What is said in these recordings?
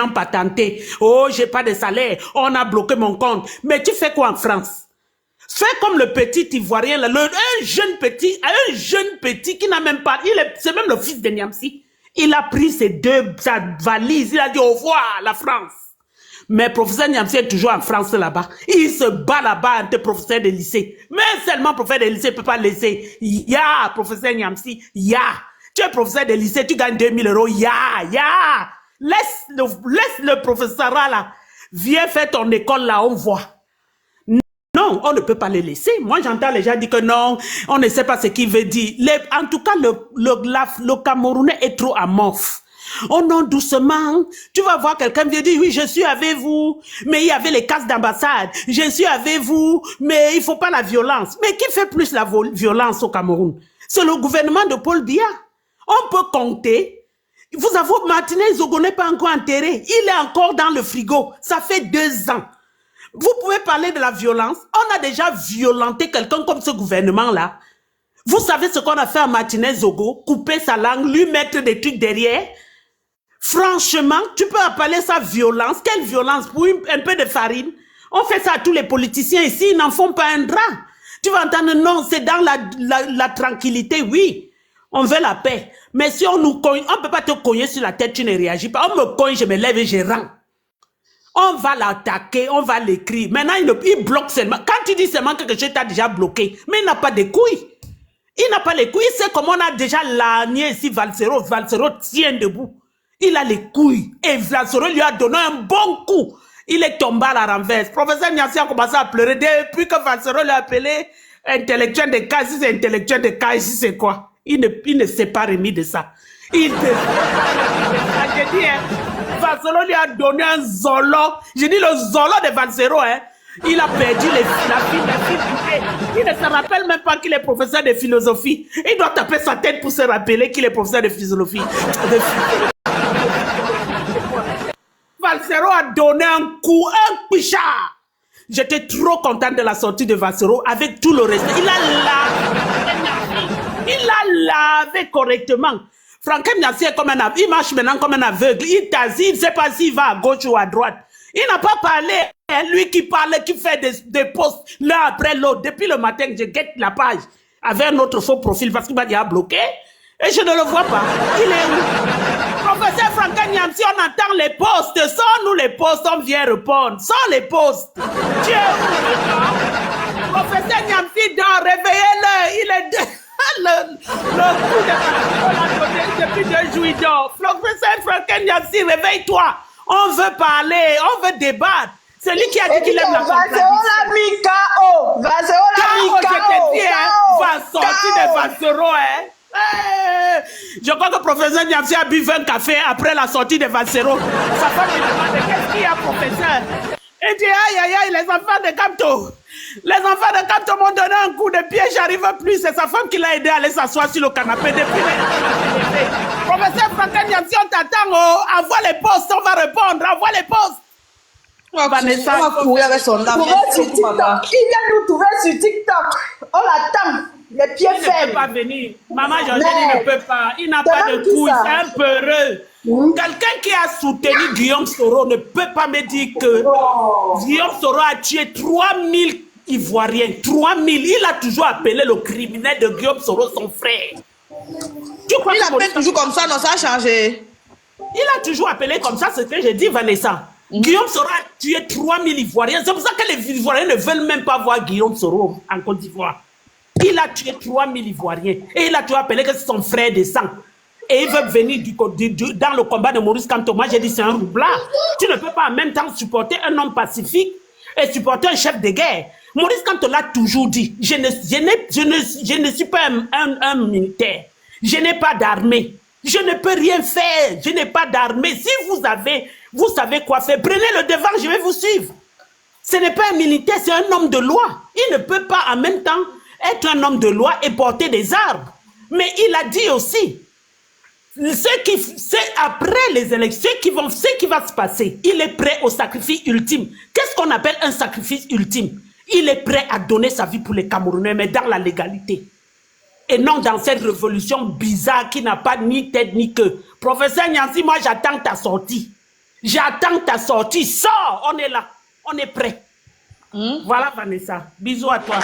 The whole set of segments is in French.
patenté. Oh, j'ai pas de salaire. On a bloqué mon compte. Mais tu fais quoi en France? Fais comme le petit Ivoirien, là, un jeune petit qui n'a même pas... C'est même le fils de Niamsi. Il a pris sa valise, il a dit au revoir la France. Mais professeur Niamsi est toujours en France là-bas. Il se bat là-bas entre professeurs de lycée. Mais seulement professeur de lycée ne peut pas laisser. Ya, professeur Niamsi, ya. Tu es professeur de lycée, tu gagnes 2000 €. Ya. Laisse le professorat là. Viens faire ton école là, on voit. Non, on ne peut pas les laisser. Moi, j'entends les gens dire que non, on ne sait pas ce qu'il veut dire. En tout cas, le Camerounais est trop amorphe. Oh non, doucement. Tu vas voir quelqu'un vient dire, oui, je suis avec vous, mais il y avait les cases d'ambassade. Je suis avec vous, mais il faut pas la violence. Mais qui fait plus la violence au Cameroun? C'est le gouvernement de Paul Biya. On peut compter. Vous avez Martinez Zogo n'est pas encore enterré. Il est encore dans le frigo. Ça fait 2 ans. Vous pouvez parler de la violence. On a déjà violenté quelqu'un comme ce gouvernement-là. Vous savez ce qu'on a fait à Martinez Zogo? Couper sa langue, lui mettre des trucs derrière. Franchement, tu peux appeler ça violence. Quelle violence? Pour un peu de farine. On fait ça à tous les politiciens ici. Ils n'en font pas un drap. Tu vas entendre, non, c'est dans la tranquillité, oui. On veut la paix. Mais si on nous cogne, on ne peut pas te cogner sur la tête, tu ne réagis pas. On me cogne, je me lève et je rends. On va l'attaquer, on va l'écrire. Maintenant, il bloque seulement. Quand tu dis seulement que quelque chose t'a déjà bloqué, mais il n'a pas de couilles. Il n'a pas les couilles. C'est comme on a déjà lagné ici Valsero. Valsero tient debout. Il a les couilles. Et Valsero lui a donné un bon coup. Il est tombé à la renverse. Professeur Niassi a commencé à pleurer depuis que Valsero l'a appelé intellectuel de cas. Si c'est intellectuel de cas, ici c'est quoi? Il ne s'est pas remis de ça. Il te... Je dis, hein, Valsero lui a donné un zolo. J'ai dit le zolo de Valsero, hein. Il a perdu la fille. Il ne se rappelle même pas qu'il est professeur de philosophie. Il doit taper sa tête pour se rappeler qu'il est professeur de philosophie. Valsero a donné un coup, un pichard. J'étais trop contente de la sortie de Valsero avec tout le reste. Il a lavé correctement. Franck Niassi est comme un aveugle. Il marche maintenant comme un aveugle. Il t'assit, il ne sait pas s'il va à gauche ou à droite. Il n'a pas parlé. Lui qui parle, qui fait des posts l'un après l'autre. Depuis le matin, je guette la page avec un autre faux profil parce qu'il m'a déjà bloqué. Et je ne le vois pas. Il est où? Professeur Franck Niassi, on attend les postes. Sans nous les postes, on vient répondre. Sans les postes. Tu es où? Professeur Niassi dort, réveillez-le. Il est... le coup de depuis 2 jours, il dort. Professeur Franck Niassi, réveille-toi. On veut parler, on veut débattre. C'est lui qui a dit qu'il aime la contradiction. Valsero je te dis, va sortir de Valsero, hein. Je crois que le professeur Niassi a bu 20 cafés après la sortie de Valsero. Sa femme lui demande qu'est-ce qu'il y a, professeur. Il dit aïe, les enfants de Capto. Les enfants de Capto m'ont donné un coup de pied, j'arrive plus. C'est sa femme qui l'a aidé à aller s'asseoir sur le canapé depuis. Professeur Franck Niassi, on t'attend. Envoie les postes, on va répondre. Envoie les postes. On va courir avec son âme. Il vient nous trouver sur TikTok. On l'attend. Les pieds il faibles. Il ne peut pas venir. Maman Jordanie ne peut pas. Il n'a pas de couilles. C'est un peureux. Quelqu'un qui a soutenu Guillaume Soro ne peut pas me dire que Guillaume Soro a tué 3000 Ivoiriens. 3000. Il a toujours appelé le criminel de Guillaume Soro son frère. Il appelle toujours comme ça, non, ça a changé. Il a toujours appelé comme ça, c'est ce que j'ai dit, Vanessa. Guillaume Soro a tué 3000 Ivoiriens. C'est pour ça que les Ivoiriens ne veulent même pas voir Guillaume Soro en Côte d'Ivoire. Il a tué 3000 Ivoiriens. Et il a toujours appelé que c'est son frère de sang. Et il veut venir dans le combat de Maurice Kamto. Moi, j'ai dit, c'est un roublard. Tu ne peux pas en même temps supporter un homme pacifique et supporter un chef de guerre. Maurice Kamto l'a toujours dit. Je ne suis pas un militaire. Je n'ai pas d'armée. Je ne peux rien faire. Je n'ai pas d'armée. Si vous savez quoi faire, prenez le devant, je vais vous suivre. Ce n'est pas un militaire, c'est un homme de loi. Il ne peut pas en même temps être un homme de loi et porter des armes. Mais il a dit aussi, après les élections, ce qui va se passer, il est prêt au sacrifice ultime. Qu'est-ce qu'on appelle un sacrifice ultime? Il est prêt à donner sa vie pour les Camerounais, mais dans la légalité. Et non dans cette révolution bizarre qui n'a pas ni tête ni queue. Professeur Niassi, moi j'attends ta sortie. J'attends ta sortie. Sors, on est là. On est prêt. Voilà, Vanessa. Bisous à toi.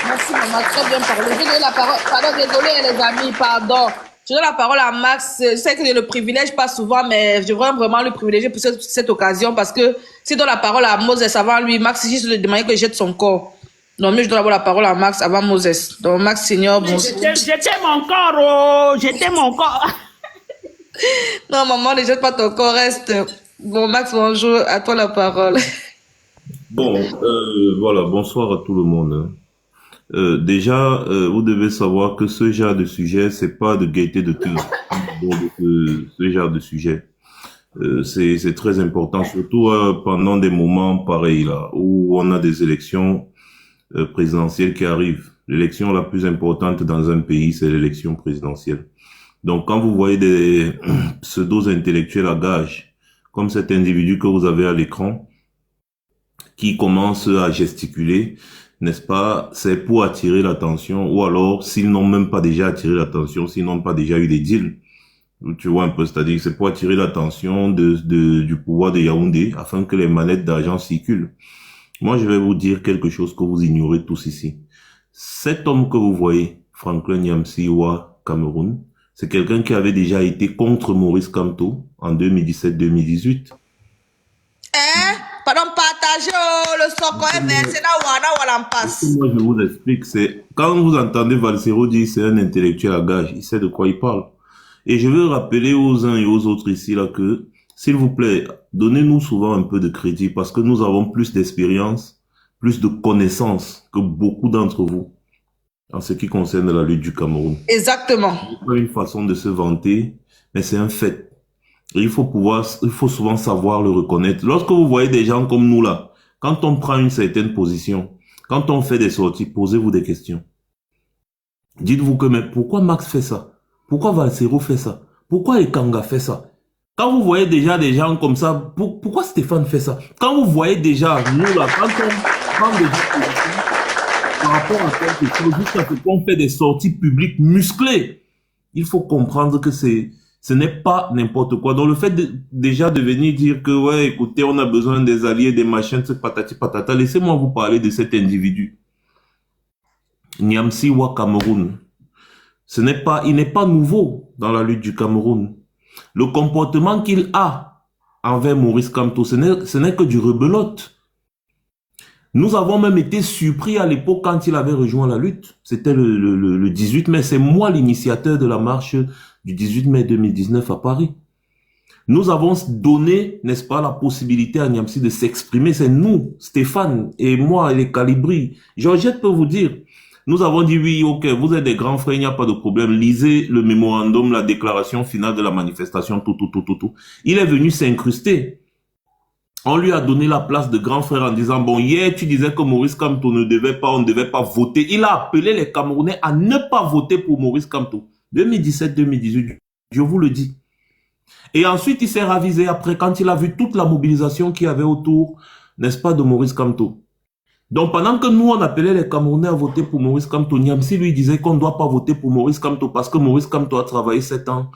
Merci, maman. Très bien parlé. Je donne la parole. Pardon, désolé, les amis. Pardon. Je donne la parole à Max. Je sais que je le privilège pas souvent, mais je veux vraiment le privilégier pour cette occasion parce que si je donne la parole à Moses avant lui, Max, juste de demander que je jette son corps. Donc, mieux, je dois avoir la parole à Max avant Moses. Donc, Max, Seigneur, bonjour. J'étais mon corps, oh. J'étais mon corps. Non, maman, ne jette pas ton corps, reste. Bon, Max, bonjour. À toi la parole. Bon, voilà, bonsoir à tout le monde. Déjà, vous devez savoir que ce genre de sujet, c'est pas de gaieté de cœur. Ce genre de sujet, c'est très important, surtout pendant des moments pareils là, où on a des élections présidentielles qui arrivent. L'élection la plus importante dans un pays, c'est l'élection présidentielle. Donc, quand vous voyez des pseudo-intellectuels à gage, comme cet individu que vous avez à l'écran, qui commence à gesticuler, n'est-ce pas, c'est pour attirer l'attention, ou alors, s'ils n'ont même pas déjà attiré l'attention, s'ils n'ont pas déjà eu des deals, tu vois un peu, c'est-à-dire c'est pour attirer l'attention du pouvoir de Yaoundé, afin que les manettes d'argent circulent. Moi, je vais vous dire quelque chose que vous ignorez tous ici. Cet homme que vous voyez, Franklin Nyamsi-Wa, Cameroun, c'est quelqu'un qui avait déjà été contre Maurice Kamto en 2017-2018. Pardon, partagez le soko c'est là où on en passe. Moi, je vous explique, c'est quand vous entendez Valsero dire c'est un intellectuel à gage, il sait de quoi il parle. Et je veux rappeler aux uns et aux autres ici là que, s'il vous plaît, donnez-nous souvent un peu de crédit parce que nous avons plus d'expérience, plus de connaissances que beaucoup d'entre vous en ce qui concerne la lutte du Cameroun. Exactement. C'est pas une façon de se vanter, mais c'est un fait. Et il faut souvent savoir le reconnaître. Lorsque vous voyez des gens comme nous là, quand on prend une certaine position, quand on fait des sorties, posez-vous des questions. Dites-vous que, mais pourquoi Max fait ça? Pourquoi Valsero fait ça? Pourquoi Ekanga fait ça? Quand vous voyez déjà des gens comme ça, pourquoi Stéphane fait ça? Quand vous voyez déjà, nous là, quand on prend des dispositions par rapport à quelque chose, jusqu'à ce qu'on fait des sorties publiques musclées, il faut comprendre que ce n'est pas n'importe quoi. Donc le fait déjà de venir dire que, ouais, écoutez, on a besoin des alliés, des machins, ce patati patata, laissez-moi vous parler de cet individu. Nyamsi-Wa Cameroun. Il n'est pas nouveau dans la lutte du Cameroun. Le comportement qu'il a envers Maurice Kamto, ce n'est que du rebelote. Nous avons même été surpris à l'époque quand il avait rejoint la lutte. C'était le 18 mai. C'est moi l'initiateur de la marche du 18 mai 2019 à Paris. Nous avons donné, n'est-ce pas, la possibilité à Nyamsi de s'exprimer. C'est nous, Stéphane et moi, et les Calibri. Georgette peut vous dire. Nous avons dit oui, ok, vous êtes des grands frères, il n'y a pas de problème. Lisez le mémorandum, la déclaration finale de la manifestation, tout. Il est venu s'incruster. On lui a donné la place de grand frère en disant, bon, hier, tu disais que Maurice Kamto on ne devait pas voter. Il a appelé les Camerounais à ne pas voter pour Maurice Kamto. 2017-2018, je vous le dis. Et ensuite, il s'est ravisé après quand il a vu toute la mobilisation qu'il y avait autour, n'est-ce pas, de Maurice Kamto. Donc, pendant que nous, on appelait les Camerounais à voter pour Maurice Kamto, Nyamsi lui disait qu'on ne doit pas voter pour Maurice Kamto parce que Maurice Kamto a travaillé 7 ans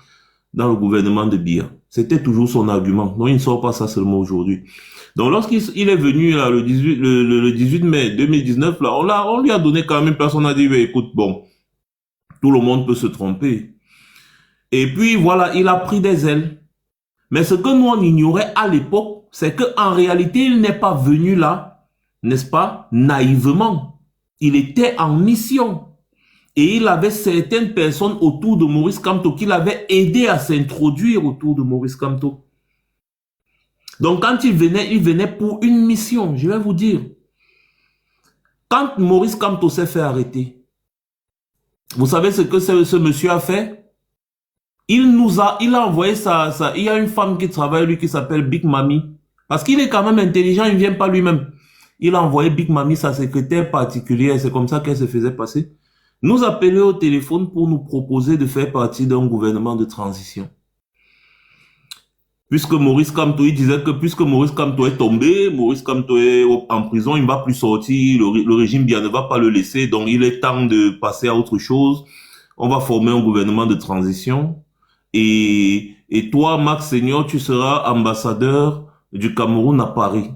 dans le gouvernement de Biya. C'était toujours son argument. Donc, il ne sort pas ça seulement aujourd'hui. Donc, lorsqu'il est venu là, le 18 mai 2019, là, on lui a donné quand même, personne n'a dit, mais écoute, bon, tout le monde peut se tromper. Et puis, voilà, il a pris des ailes. Mais ce que nous, on ignorait à l'époque, c'est qu'en réalité, il n'est pas venu là, n'est-ce pas, naïvement. Il était en mission. Et il avait certaines personnes autour de Maurice Kamto qui l'avaient aidé à s'introduire autour de Maurice Kamto. Donc quand il venait pour une mission, je vais vous dire. Quand Maurice Kamto s'est fait arrêter, vous savez ce que ce monsieur a fait? Il a envoyé il y a une femme qui travaille, lui, qui s'appelle Big Mami. Parce qu'il est quand même intelligent, il ne vient pas lui-même. Il a envoyé Big Mami, sa secrétaire particulière, c'est comme ça qu'elle se faisait passer. Nous appeler au téléphone pour nous proposer de faire partie d'un gouvernement de transition. Puisque Maurice Kamto, il disait que puisque Maurice Kamto est tombé, Maurice Kamto est en prison, il ne va plus sortir, le régime bien ne va pas le laisser, donc il est temps de passer à autre chose. On va former un gouvernement de transition. Et toi, Max Senior, tu seras ambassadeur du Cameroun à Paris.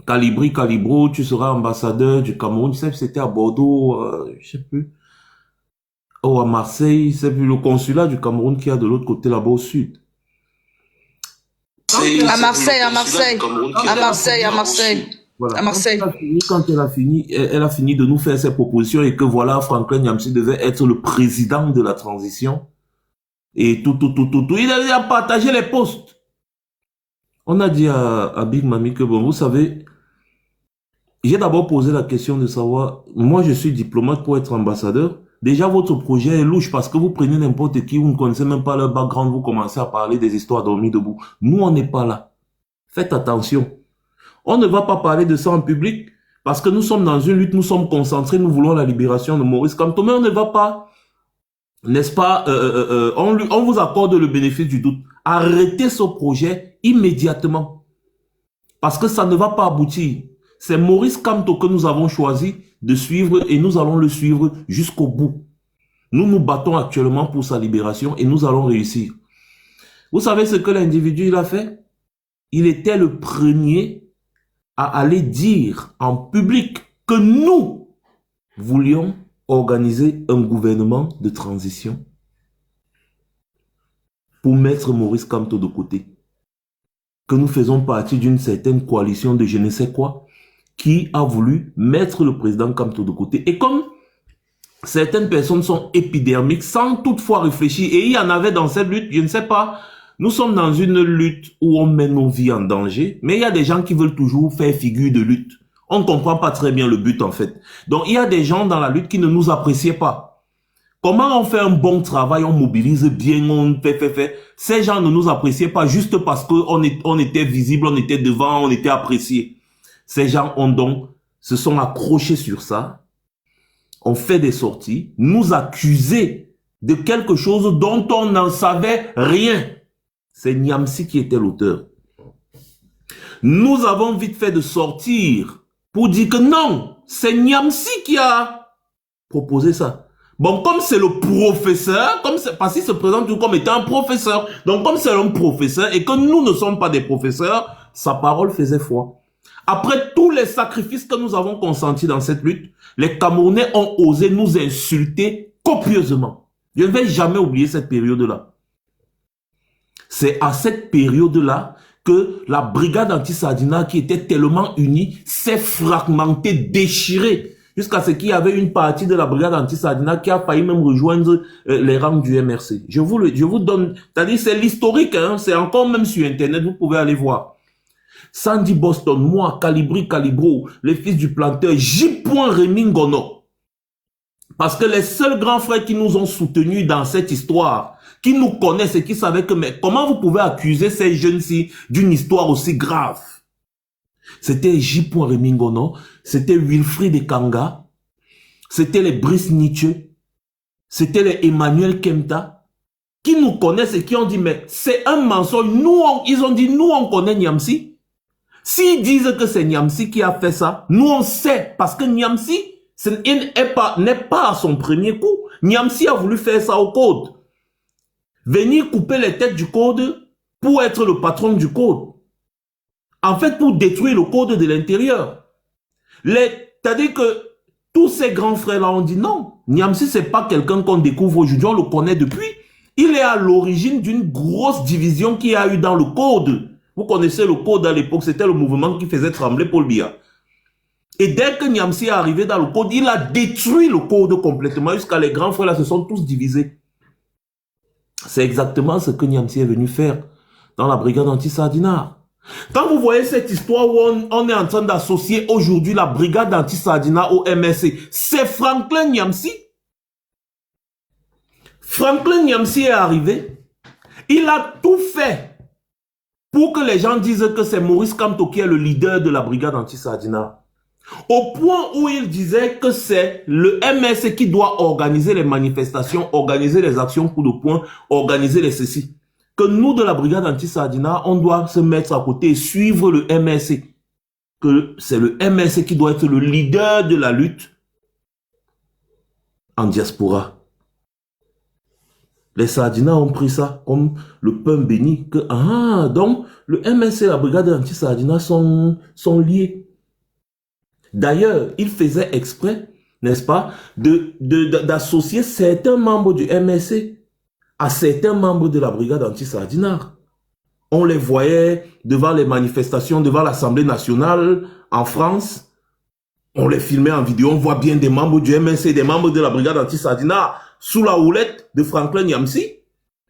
Calibri Calibro, tu seras ambassadeur du Cameroun. Je sais que c'était à Bordeaux, je sais plus. Ou à Marseille, c'est plus le consulat du Cameroun qui est de l'autre côté là-bas au sud. À Marseille, à Marseille. À Marseille, à Marseille. Voilà. À Marseille. Quand elle a fini de nous faire ses propositions et que voilà, Franklin Nyamsi devait être le président de la transition. Et tout. Il a partagé les postes. On a dit à Big Mami que bon, vous savez, j'ai d'abord posé la question de savoir, moi je suis diplomate pour être ambassadeur. Déjà votre projet est louche parce que vous prenez n'importe qui, vous ne connaissez même pas leur background, vous commencez à parler des histoires dormies debout. Nous on n'est pas là. Faites attention. On ne va pas parler de ça en public parce que nous sommes dans une lutte, nous sommes concentrés, nous voulons la libération de Maurice Kamto, mais on ne va pas, n'est-ce pas, on vous accorde le bénéfice du doute. Arrêtez ce projet immédiatement parce que ça ne va pas aboutir. C'est Maurice Kamto que nous avons choisi de suivre et nous allons le suivre jusqu'au bout. Nous nous battons actuellement pour sa libération et nous allons réussir. Vous savez ce que l'individu il a fait? Il était le premier à aller dire en public que nous voulions organiser un gouvernement de transition pour mettre Maurice Kamto de côté. Que nous faisons partie d'une certaine coalition de je ne sais quoi qui a voulu mettre le président Kamto de côté. Et comme certaines personnes sont épidermiques sans toutefois réfléchir, et il y en avait dans cette lutte, je ne sais pas, nous sommes dans une lutte où on met nos vies en danger, mais il y a des gens qui veulent toujours faire figure de lutte. On ne comprend pas très bien le but en fait. Donc il y a des gens dans la lutte qui ne nous appréciaient pas. Comment on fait un bon travail, on mobilise bien, on fait. Ces gens ne nous appréciaient pas juste parce qu'on était visible, on était devant, on était apprécié. Ces gens se sont accrochés sur ça, ont fait des sorties, nous accuser de quelque chose dont on n'en savait rien. C'est Nyamsi qui était l'auteur. Nous avons vite fait de sortir pour dire que non, c'est Nyamsi qui a proposé ça. Bon, comme c'est le professeur, parce qu'il se présente tout comme étant un professeur, donc comme c'est un professeur et que nous ne sommes pas des professeurs, sa parole faisait foi. Après tous les sacrifices que nous avons consentis dans cette lutte, les Camerounais ont osé nous insulter copieusement. Je ne vais jamais oublier cette période-là. C'est à cette période-là que la brigade anti-Sardina, qui était tellement unie, s'est fragmentée, déchirée, jusqu'à ce qu'il y avait une partie de la brigade anti-Sardina qui a failli même rejoindre les rangs du MRC. Je vous donne, c'est-à-dire c'est l'historique, hein, c'est encore même sur Internet, vous pouvez aller voir. Sandy Boston, moi, Calibri Calibro, les fils du planteur, J. Rémi Ngono. Parce que les seuls grands frères qui nous ont soutenus dans cette histoire, qui nous connaissent et qui savaient que, mais comment vous pouvez accuser ces jeunes-ci d'une histoire aussi grave? C'était J. Rémi Ngono, c'était Wilfried Kanga, c'était les Brice Nietzsche, c'était les Emmanuel Kemta, qui nous connaissent et qui ont dit, mais c'est un mensonge. Ils ont dit, nous on connaît Nyamsi. S'ils disent que c'est Nyamsi qui a fait ça, nous on sait, parce que Nyamsi n'est pas à son premier coup. Nyamsi a voulu faire ça au code. Venir couper les têtes du code pour être le patron du code. En fait, pour détruire le code de l'intérieur. C'est-à-dire que tous ces grands frères-là ont dit non. Nyamsi, c'est pas quelqu'un qu'on découvre aujourd'hui, on le connaît depuis. Il est à l'origine d'une grosse division qu'il y a eu dans le code. Vous connaissez le code à l'époque, c'était le mouvement qui faisait trembler Paul Biya. Et dès que Nyamsi est arrivé dans le code, il a détruit le code complètement jusqu'à les grands frères là se sont tous divisés. C'est exactement ce que Nyamsi est venu faire dans la brigade anti-Sardina. Quand vous voyez cette histoire où on est en train d'associer aujourd'hui la brigade anti-Sardina au MSC, c'est Franklin Nyamsi. Franklin Nyamsi est arrivé, il a tout fait pour que les gens disent que c'est Maurice Kamto qui est le leader de la brigade anti-Sardina. Au point où il disait que c'est le MS qui doit organiser les manifestations, organiser les actions coup de poing, organiser les ceci. Que nous de la brigade anti-Sardina, on doit se mettre à côté et suivre le MSC. Que c'est le MSC qui doit être le leader de la lutte en diaspora. Les Sardinats ont pris ça comme le pain béni. Que, ah, donc le MSC et la brigade anti-Sardinat sont liés. D'ailleurs, il faisait exprès, n'est-ce pas, d'associer certains membres du MSC à certains membres de la brigade anti-Sardinat. On les voyait devant les manifestations, devant l'Assemblée nationale en France. On les filmait en vidéo, on voit bien des membres du MSC, des membres de la brigade anti-Sardinat sous la houlette de Franklin Nyamsi.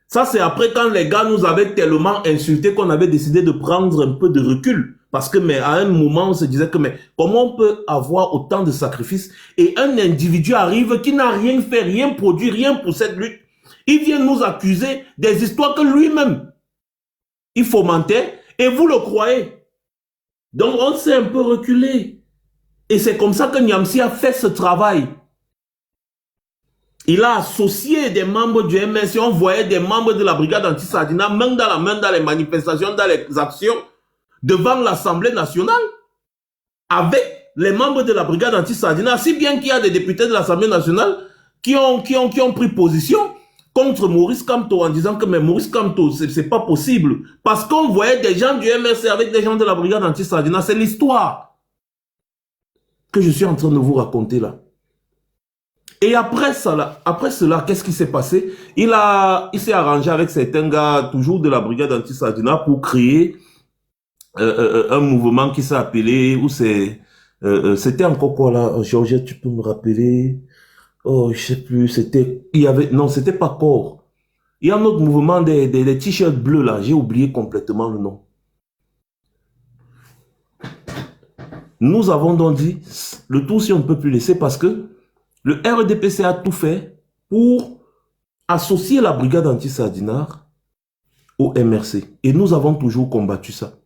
Ça, c'est après quand les gars nous avaient tellement insultés qu'on avait décidé de prendre un peu de recul. Parce que, mais à un moment, on se disait que, mais comment on peut avoir autant de sacrifices et un individu arrive qui n'a rien fait, rien produit, rien pour cette lutte. Il vient nous accuser des histoires que lui-même, il fomentait et vous le croyez. Donc, on s'est un peu reculé. Et c'est comme ça que Nyamsi a fait ce travail. Il a associé des membres du MSC, on voyait des membres de la brigade anti-Sardinat, main dans la main dans les manifestations, dans les actions, devant l'Assemblée nationale, avec les membres de la brigade anti-Sardinat, si bien qu'il y a des députés de l'Assemblée nationale qui ont pris position contre Maurice Kamto en disant que mais Maurice Kamto, c'est pas possible. Parce qu'on voyait des gens du MSC avec des gens de la brigade anti-Sardinat. C'est l'histoire que je suis en train de vous raconter là. Et après cela, qu'est-ce qui s'est passé? Il s'est arrangé avec certains gars, toujours de la brigade anti-Sardinat, pour créer un mouvement qui s'est appelé, où c'était encore quoi là, Georges, tu peux me rappeler? Oh, je sais plus, non, c'était pas corps. Il y a un autre mouvement des t-shirts bleus là, j'ai oublié complètement le nom. Nous avons donc dit, le tout si on ne peut plus laisser parce que le RDPC a tout fait pour associer la brigade anti-Sardinat au MRC. Et nous avons toujours combattu ça.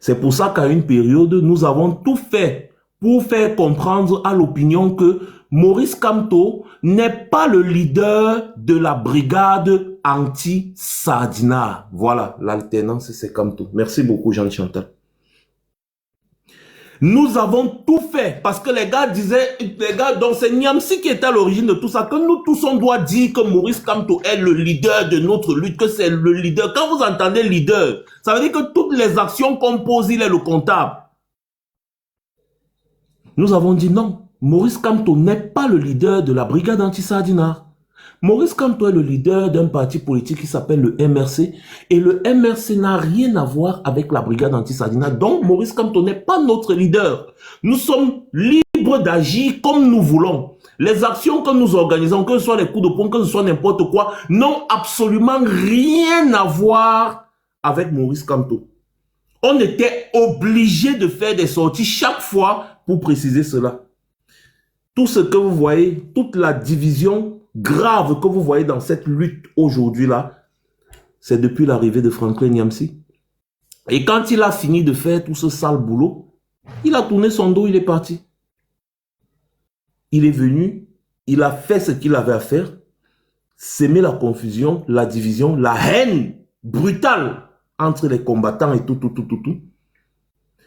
C'est pour ça qu'à une période, nous avons tout fait pour faire comprendre à l'opinion que Maurice Kamto n'est pas le leader de la brigade anti-Sardinat. Voilà, l'alternance, c'est Kamto. Merci beaucoup, Jean Chantal. Nous avons tout fait parce que les gars disaient, donc c'est Nyamsi qui était à l'origine de tout ça, que nous tous on doit dire que Maurice Kamto est le leader de notre lutte, que c'est le leader. Quand vous entendez leader, ça veut dire que toutes les actions qu'on pose, il est le comptable. Nous avons dit non, Maurice Kamto n'est pas le leader de la brigade anti-Sardinat. Maurice Kamto est le leader d'un parti politique qui s'appelle le MRC et le MRC n'a rien à voir avec la brigade anti-Sardinat. Donc Maurice Kamto n'est pas notre leader. Nous sommes libres d'agir comme nous voulons. Les actions que nous organisons, que ce soit les coups de poing, que ce soit n'importe quoi, n'ont absolument rien à voir avec Maurice Kamto. On était obligé de faire des sorties chaque fois pour préciser cela. Tout ce que vous voyez, toute la division grave que vous voyez dans cette lutte aujourd'hui-là, c'est depuis l'arrivée de Franklin Nyamsi. Et quand il a fini de faire tout ce sale boulot, il a tourné son dos, il est parti. Il est venu, il a fait ce qu'il avait à faire, s'aimer la confusion, la division, la haine brutale entre les combattants et tout.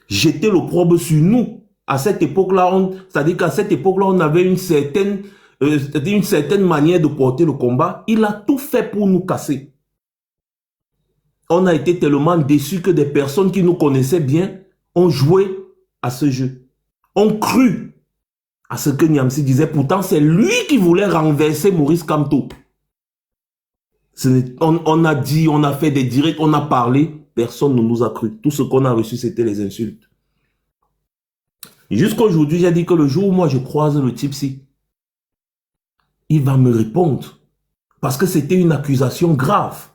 Jeter l'opprobre sur nous. À cette époque-là, c'est-à-dire qu'à cette époque-là, on avait une certaine manière de porter le combat. Il a tout fait pour nous casser. On a été tellement déçus que des personnes qui nous connaissaient bien ont joué à ce jeu. Ont cru à ce que Nyamsi disait. Pourtant, c'est lui qui voulait renverser Maurice Kamto. On a dit, on a fait des directs, on a parlé. Personne ne nous a cru. Tout ce qu'on a reçu, c'était les insultes. Jusqu'à aujourd'hui, j'ai dit que le jour où moi je croise le type-ci, il va me répondre. Parce que c'était une accusation grave.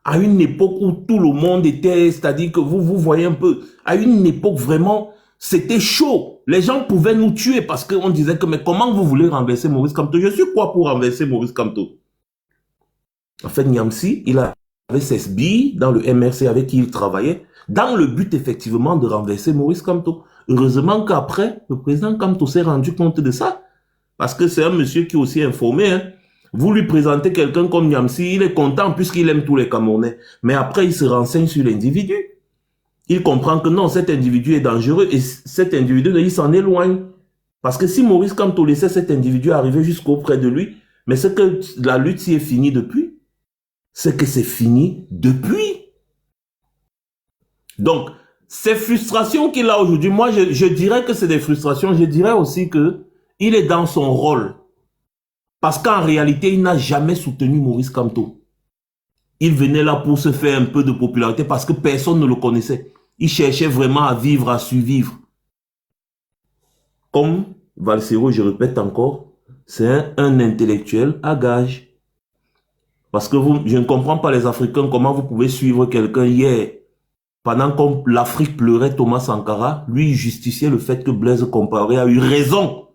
À une époque où tout le monde était, c'est-à-dire que vous voyez un peu, à une époque vraiment, c'était chaud. Les gens pouvaient nous tuer parce qu'on disait que mais comment vous voulez renverser Maurice Kamto? Je suis quoi pour renverser Maurice Kamto? En fait, Nyamsi, il avait ses billes dans le MRC avec qui il travaillait, dans le but effectivement de renverser Maurice Kamto. Heureusement qu'après, le président Kamto s'est rendu compte de ça. Parce que c'est un monsieur qui est aussi informé. Hein. Vous lui présentez quelqu'un comme Nyamsi, il est content puisqu'il aime tous les Camerounais. Mais après, il se renseigne sur l'individu. Il comprend que non, cet individu est dangereux et cet individu, il s'en éloigne. Parce que si Maurice Kamto laissait cet individu arriver jusqu'auprès de lui, mais c'est que la lutte s'y est finie depuis. c'est que c'est fini depuis. Donc, ces frustrations qu'il a aujourd'hui, moi je dirais que c'est des frustrations, je dirais aussi que il est dans son rôle. Parce qu'en réalité, il n'a jamais soutenu Maurice Kamto. Il venait là pour se faire un peu de popularité parce que personne ne le connaissait. Il cherchait vraiment à vivre, à survivre. Comme Valsero, je répète encore, c'est un intellectuel à gage. Parce que je ne comprends pas les Africains, comment vous pouvez suivre quelqu'un hier. Pendant que l'Afrique pleurait Thomas Sankara, lui il justifiait le fait que Blaise Compaoré a eu raison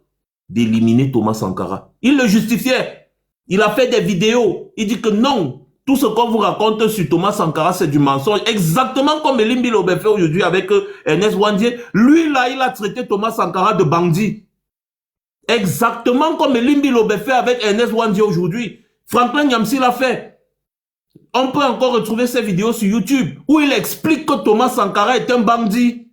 d'éliminer Thomas Sankara. Il le justifiait. Il a fait des vidéos. Il dit que non, tout ce qu'on vous raconte sur Thomas Sankara, c'est du mensonge. Exactement comme Elimbi Lobé fait aujourd'hui avec Ernest Wandier. Lui, là, il a traité Thomas Sankara de bandit. Exactement comme Elimbi Lobé fait avec Ernest Wandier aujourd'hui. Franklin Nyamsi l'a fait. On peut encore retrouver ces vidéos sur YouTube où il explique que Thomas Sankara est un bandit.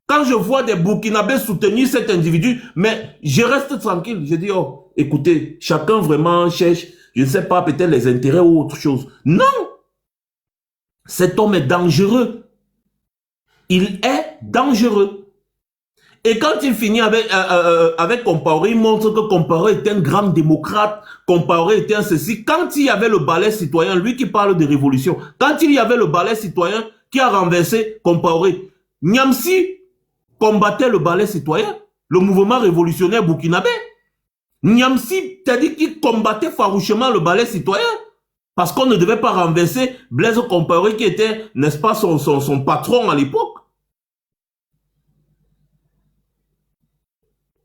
Quand je vois des Burkinabés soutenir cet individu, mais je reste tranquille. Je dis, oh, écoutez, chacun vraiment cherche, je ne sais pas, peut-être les intérêts ou autre chose. Non! Cet homme est dangereux. Il est dangereux. Et quand il finit avec Compaoré, il montre que Compaoré est un grand démocrate, Compaoré était un ceci. Quand il y avait le ballet citoyen, lui qui parle de révolution, quand il y avait le ballet citoyen qui a renversé Compaoré, Nyamsi combattait le ballet citoyen, le mouvement révolutionnaire burkinabé. Nyamsi, c'est-à-dire qu'il combattait farouchement le ballet citoyen, parce qu'on ne devait pas renverser Blaise Compaoré qui était, n'est-ce pas, son patron à l'époque.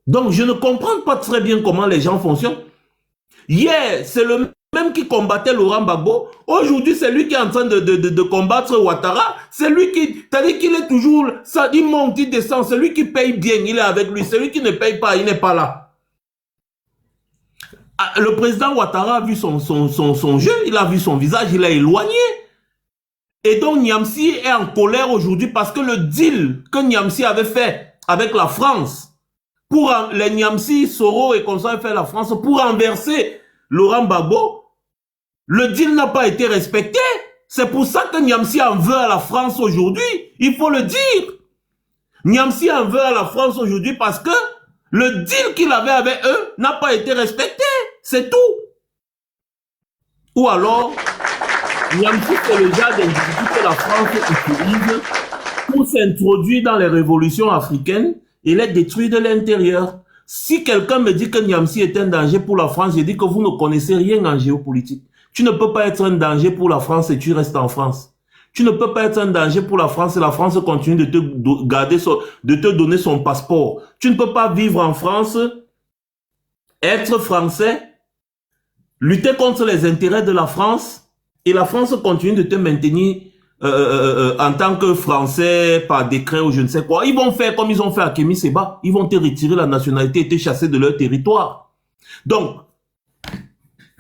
Donc, je ne comprends pas très bien comment les gens fonctionnent. Hier, c'est le même qui combattait Laurent Gbagbo. Aujourd'hui, c'est lui qui est en train de combattre Ouattara. C'est lui qui, c'est-à-dire qu'il est toujours, ça, il monte, il descend. C'est lui qui paye bien, il est avec lui. Celui qui ne paye pas, il n'est pas là. Le président Ouattara a vu son jeu, il a vu son visage, il a éloigné. Et donc, Nyamsi est en colère aujourd'hui parce que le deal que Nyamsi avait fait avec la France, pour les Nyamsi, Soro et comme ça fait la France, pour renverser Laurent Gbagbo, le deal n'a pas été respecté. C'est pour ça que Nyamsi en veut à la France aujourd'hui. Il faut le dire. Nyamsi en veut à la France aujourd'hui parce que le deal qu'il avait avec eux n'a pas été respecté. C'est tout. Ou alors, Nyamsi c'est le genre d'individu que la France utilise pour s'introduire dans les révolutions africaines et les détruire de l'intérieur. Si quelqu'un me dit que Nyamsi est un danger pour la France, je dis que vous ne connaissez rien en géopolitique. Tu ne peux pas être un danger pour la France et tu restes en France. Tu ne peux pas être un danger pour la France et la France continue de te garder de te donner son passeport. Tu ne peux pas vivre en France, être français, lutter contre les intérêts de la France et la France continue de te maintenir en tant que Français par décret ou je ne sais quoi. Ils vont faire comme ils ont fait à Kémy Séba. Ils vont te retirer la nationalité et te chasser de leur territoire. Donc,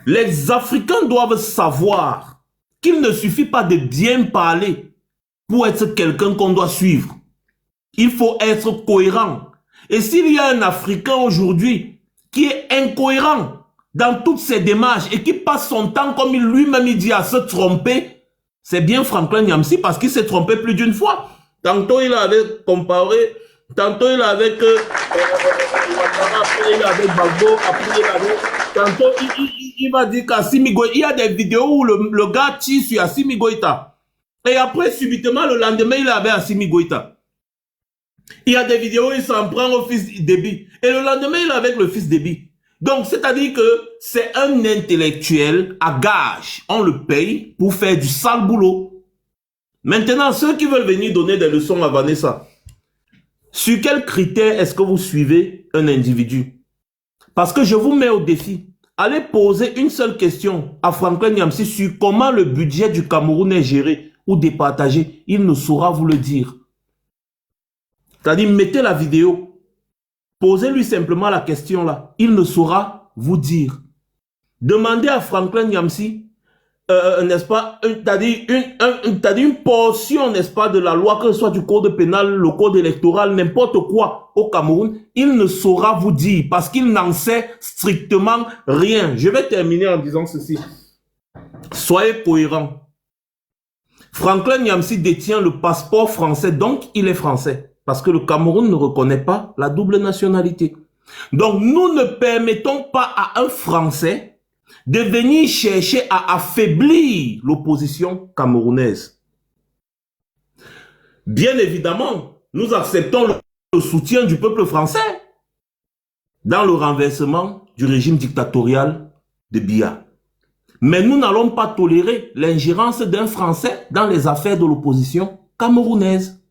les Africains doivent savoir qu'il ne suffit pas de bien parler pour être quelqu'un qu'on doit suivre. Il faut être cohérent. Et s'il y a un Africain aujourd'hui qui est incohérent dans toutes ses démarches et qui passe son temps, comme lui-même il dit, à se tromper, c'est bien Franklin Nyamsi parce qu'il s'est trompé plus d'une fois. Tantôt il avait comparé, tantôt il avait Ouattara, après il avait Gbagbo, après il avait... Tantôt il va dire qu'Assimi Goïta, il y a des vidéos où le gars tire sur Assimi Goïta. Et après subitement le lendemain il avait Assimi Goïta. Il y a des vidéos où il s'en prend au fils Déby. Et le lendemain il est avec le fils Déby. Donc, c'est-à-dire que c'est un intellectuel à gage. On le paye pour faire du sale boulot. Maintenant, ceux qui veulent venir donner des leçons à Vanessa, sur quels critères est-ce que vous suivez un individu? Parce que je vous mets au défi. Allez poser une seule question à Franklin Nyamsi sur comment le budget du Cameroun est géré ou départagé. Il ne saura vous le dire. C'est-à-dire, mettez la vidéo. Posez-lui simplement la question là. Il ne saura vous dire. Demandez à Franklin Nyamsi, n'est-ce pas, t'as dit une portion, n'est-ce pas, de la loi, que ce soit du code pénal, le code électoral, n'importe quoi au Cameroun, il ne saura vous dire parce qu'il n'en sait strictement rien. Je vais terminer en disant ceci. Soyez cohérents. Franklin Nyamsi détient le passeport français, donc il est français. Parce que le Cameroun ne reconnaît pas la double nationalité. Donc nous ne permettons pas à un Français de venir chercher à affaiblir l'opposition camerounaise. Bien évidemment, nous acceptons le soutien du peuple français dans le renversement du régime dictatorial de Biya. Mais nous n'allons pas tolérer l'ingérence d'un Français dans les affaires de l'opposition camerounaise.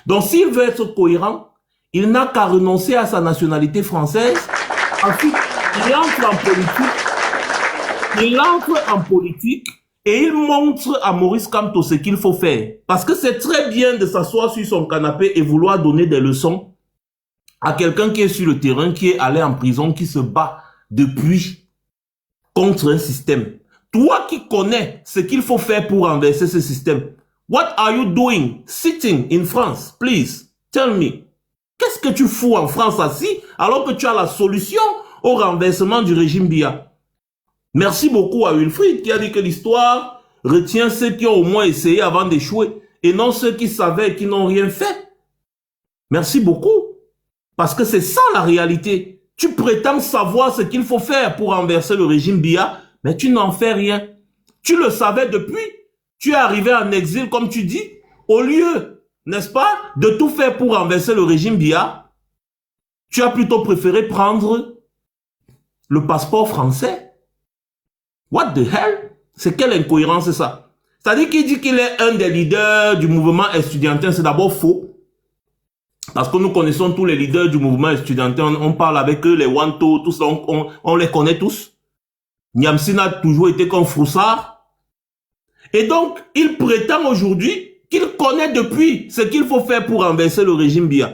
Donc s'il veut être cohérent, il n'a qu'à renoncer à sa nationalité française. Ensuite, il entre en politique et il montre à Maurice Kamto ce qu'il faut faire. Parce que c'est très bien de s'asseoir sur son canapé et vouloir donner des leçons à quelqu'un qui est sur le terrain, qui est allé en prison, qui se bat depuis contre un système. Toi qui connais ce qu'il faut faire pour renverser ce système, what are you doing sitting in France? Please, tell me. Qu'est-ce que tu fous en France assis alors que tu as la solution au renversement du régime Biya? Merci beaucoup à Wilfried qui a dit que l'histoire retient ceux qui ont au moins essayé avant d'échouer et non ceux qui savaient et qui n'ont rien fait. Merci beaucoup. Parce que c'est ça la réalité. Tu prétends savoir ce qu'il faut faire pour renverser le régime Biya, mais tu n'en fais rien. Tu le savais depuis. Tu es arrivé en exil, comme tu dis, au lieu, n'est-ce pas, de tout faire pour renverser le régime Biya, tu as plutôt préféré prendre le passeport français. What the hell? C'est quelle incohérence ça? C'est-à-dire qu'il dit qu'il est un des leaders du mouvement estudiantin, c'est d'abord faux. Parce que nous connaissons tous les leaders du mouvement estudiantin, on parle avec eux, les Wanto, tous, on les connaît tous. Nyamsi a toujours été comme Froussard. Et donc, il prétend aujourd'hui qu'il connaît depuis ce qu'il faut faire pour renverser le régime Biya.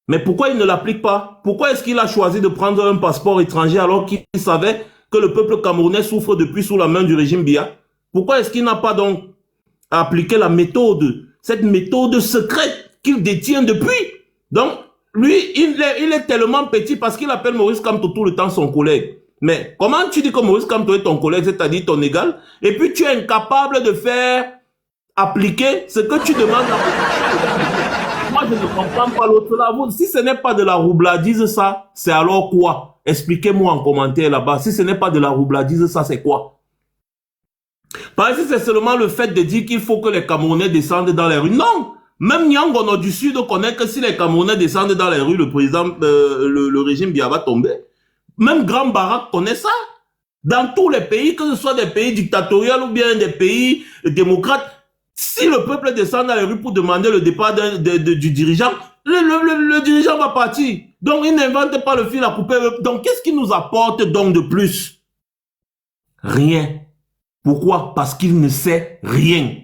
Mais pourquoi il ne l'applique pas? Pourquoi est-ce qu'il a choisi de prendre un passeport étranger alors qu'il savait que le peuple camerounais souffre depuis sous la main du régime Biya? Pourquoi est-ce qu'il n'a pas donc appliqué la méthode, cette méthode secrète qu'il détient depuis? Donc, lui, il est tellement petit parce qu'il appelle Maurice Kamto tout le temps son collègue. Mais comment tu dis que Maurice Kamto est ton collègue, c'est-à-dire ton égal, et puis tu es incapable de faire appliquer ce que tu demandes à... Moi, je ne comprends pas l'autre là. Si ce n'est pas de la roubladise, ça, c'est alors quoi? Expliquez-moi en commentaire là-bas. Si ce n'est pas de la roubladise, ça, c'est quoi? Parce que c'est seulement le fait de dire qu'il faut que les Camerounais descendent dans les rues. Non! Même Nyangono du Sud connaît que si les Camerounais descendent dans les rues, le président, le régime Biya va tomber. Même Grand Barak connaît ça. Dans tous les pays, que ce soit des pays dictatoriaux ou bien des pays démocrates, si le peuple descend dans les rues pour demander le départ du dirigeant, le dirigeant va partir. Donc, il n'invente pas le fil à couper. Donc, qu'est-ce qui nous apporte donc de plus? Rien. Pourquoi? Parce qu'il ne sait rien.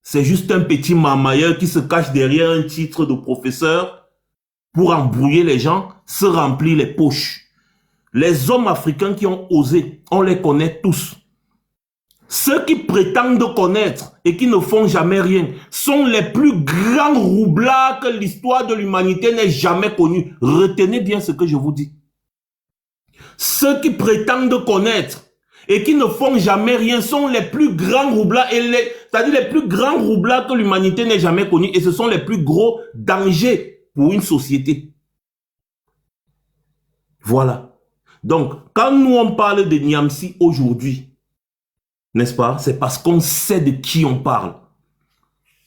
C'est juste un petit marmailleur qui se cache derrière un titre de professeur pour embrouiller les gens, se remplir les poches. Les hommes africains qui ont osé, on les connaît tous. Ceux qui prétendent connaître et qui ne font jamais rien sont les plus grands roublards que l'histoire de l'humanité n'ait jamais connus. Retenez bien ce que je vous dis. Ceux qui prétendent connaître et qui ne font jamais rien sont les plus grands roublards, c'est-à-dire les plus grands roublards que l'humanité n'ait jamais connus, et ce sont les plus gros dangers pour une société. Voilà. Donc, quand nous on parle de Nyamsi aujourd'hui, n'est-ce pas? C'est parce qu'on sait de qui on parle.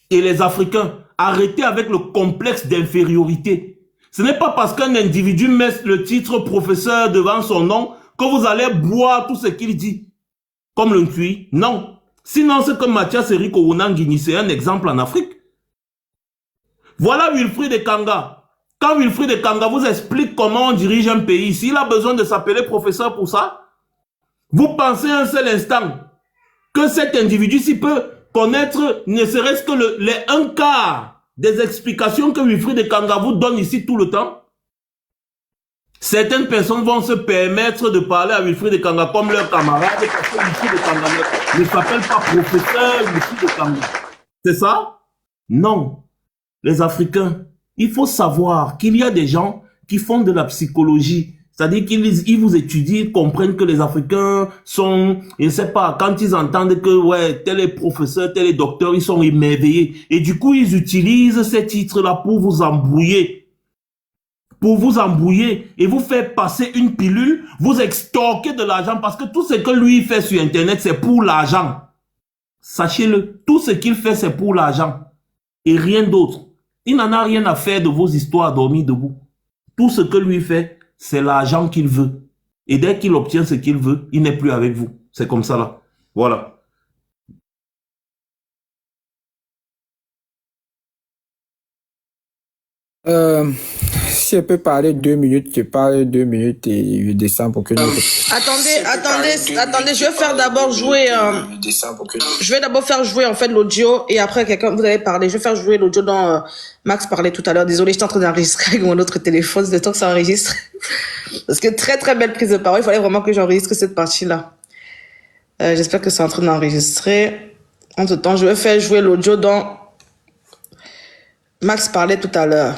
Et les Africains, arrêtez avec le complexe d'infériorité. Ce n'est pas parce qu'un individu met le titre professeur devant son nom que vous allez boire tout ce qu'il dit. Comme le Nkui. Non. Sinon, c'est que Mathias Eric Owunangini, c'est un exemple en Afrique. Voilà Wilfried Ekanga. Quand Wilfried Ekanga vous explique comment on dirige un pays, s'il a besoin de s'appeler professeur pour ça, vous pensez un seul instant que cet individu-ci peut connaître ne serait-ce que les un quart des explications que Wilfried Ekanga vous donne ici tout le temps? Certaines personnes vont se permettre de parler à Wilfried Ekanga comme leur camarade parce que Wilfried Ekanga ne s'appelle pas professeur Wilfried Ekanga. C'est ça? Non. Les Africains, il faut savoir qu'il y a des gens qui font de la psychologie. C'est-à-dire qu'ils vous étudient, ils comprennent que les Africains sont, je ne sais pas, quand ils entendent que, ouais, tel est professeur, tel est docteur, ils sont émerveillés. Et du coup, ils utilisent ces titres-là pour vous embrouiller. Pour vous embrouiller et vous faire passer une pilule, vous extorquer de l'argent parce que tout ce que lui fait sur Internet, c'est pour l'argent. Sachez-le, tout ce qu'il fait, c'est pour l'argent. Et rien d'autre. Il n'en a rien à faire de vos histoires dormies debout. Tout ce que lui fait, c'est l'argent qu'il veut. Et dès qu'il obtient ce qu'il veut, il n'est plus avec vous. C'est comme ça là. Voilà. Si je peux parler 2 minutes, je parle 2 minutes et je descends pour que nous... Attendez, je vais faire d'abord jouer... Je vais d'abord faire jouer en fait l'audio et après vous allez parler. Je vais faire jouer l'audio dont Max parlait tout à l'heure. Désolé, j'étais en train d'enregistrer avec mon autre téléphone, le temps que ça enregistre. Parce que très très belle prise de parole, il fallait vraiment que j'enregistre cette partie-là. J'espère que c'est en train d'enregistrer. En tout temps, je vais faire jouer l'audio dont Max parlait tout à l'heure.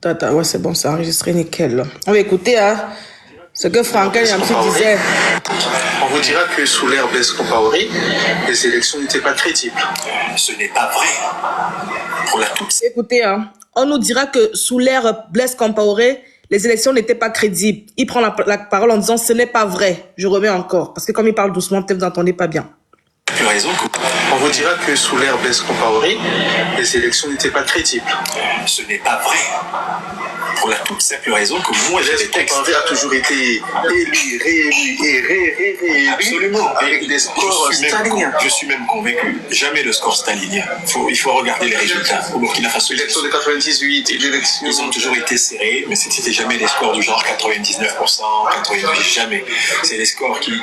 Ouais, c'est bon, c'est enregistré, nickel. On va écouter ce que Frankel Yamsi disait. On vous dira que sous l'ère Blaise Compaoré, les élections n'étaient pas crédibles. Ce n'est pas vrai. Pour la toute... Écoutez, on nous dira que sous l'ère Blaise Compaoré, les élections n'étaient pas crédibles. Il prend la parole en disant ce n'est pas vrai. Je remets encore, parce que comme il parle doucement, peut-être vous n'entendez pas bien. Tu as raison. On vous dira que sous l'ère Blaise Compaoré, les élections n'étaient pas crédibles. Ce n'est pas vrai. Pour la toute simple raison que moi, Blaise Compaoré a toujours été élu, réélu et réélu. Absolument. Avec des scores staliniens. Je suis même convaincu. Jamais le score stalinien. Il faut regarder les résultats. Au Burkina Faso, l'élection de 98 et l'élection... Ils ont toujours été serrés, mais c'était jamais des scores du genre 99%, 98%, jamais. C'est des scores qui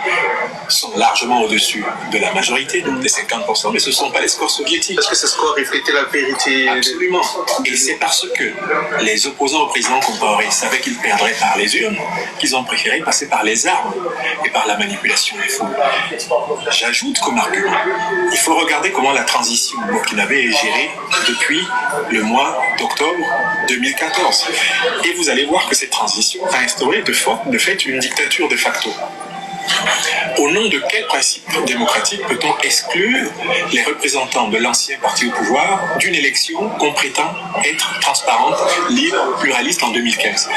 sont largement au-dessus de la majorité, donc des 50%, mais ce ne sont pas les scores soviétiques. Parce que ces scores reflétaient la vérité. Absolument. Et c'est parce que les opposants au président Compaoré savaient qu'ils perdraient par les urnes qu'ils ont préféré passer par les armes et par la manipulation des foules. J'ajoute comme argument, il faut regarder comment la transition burkinabé est gérée depuis le mois d'octobre 2014. Et vous allez voir que cette transition a instauré de fait une dictature de facto. Au nom de quel principe démocratique peut-on exclure les représentants de l'ancien parti au pouvoir d'une élection qu'on prétend être transparente, libre, pluraliste en 2015 ?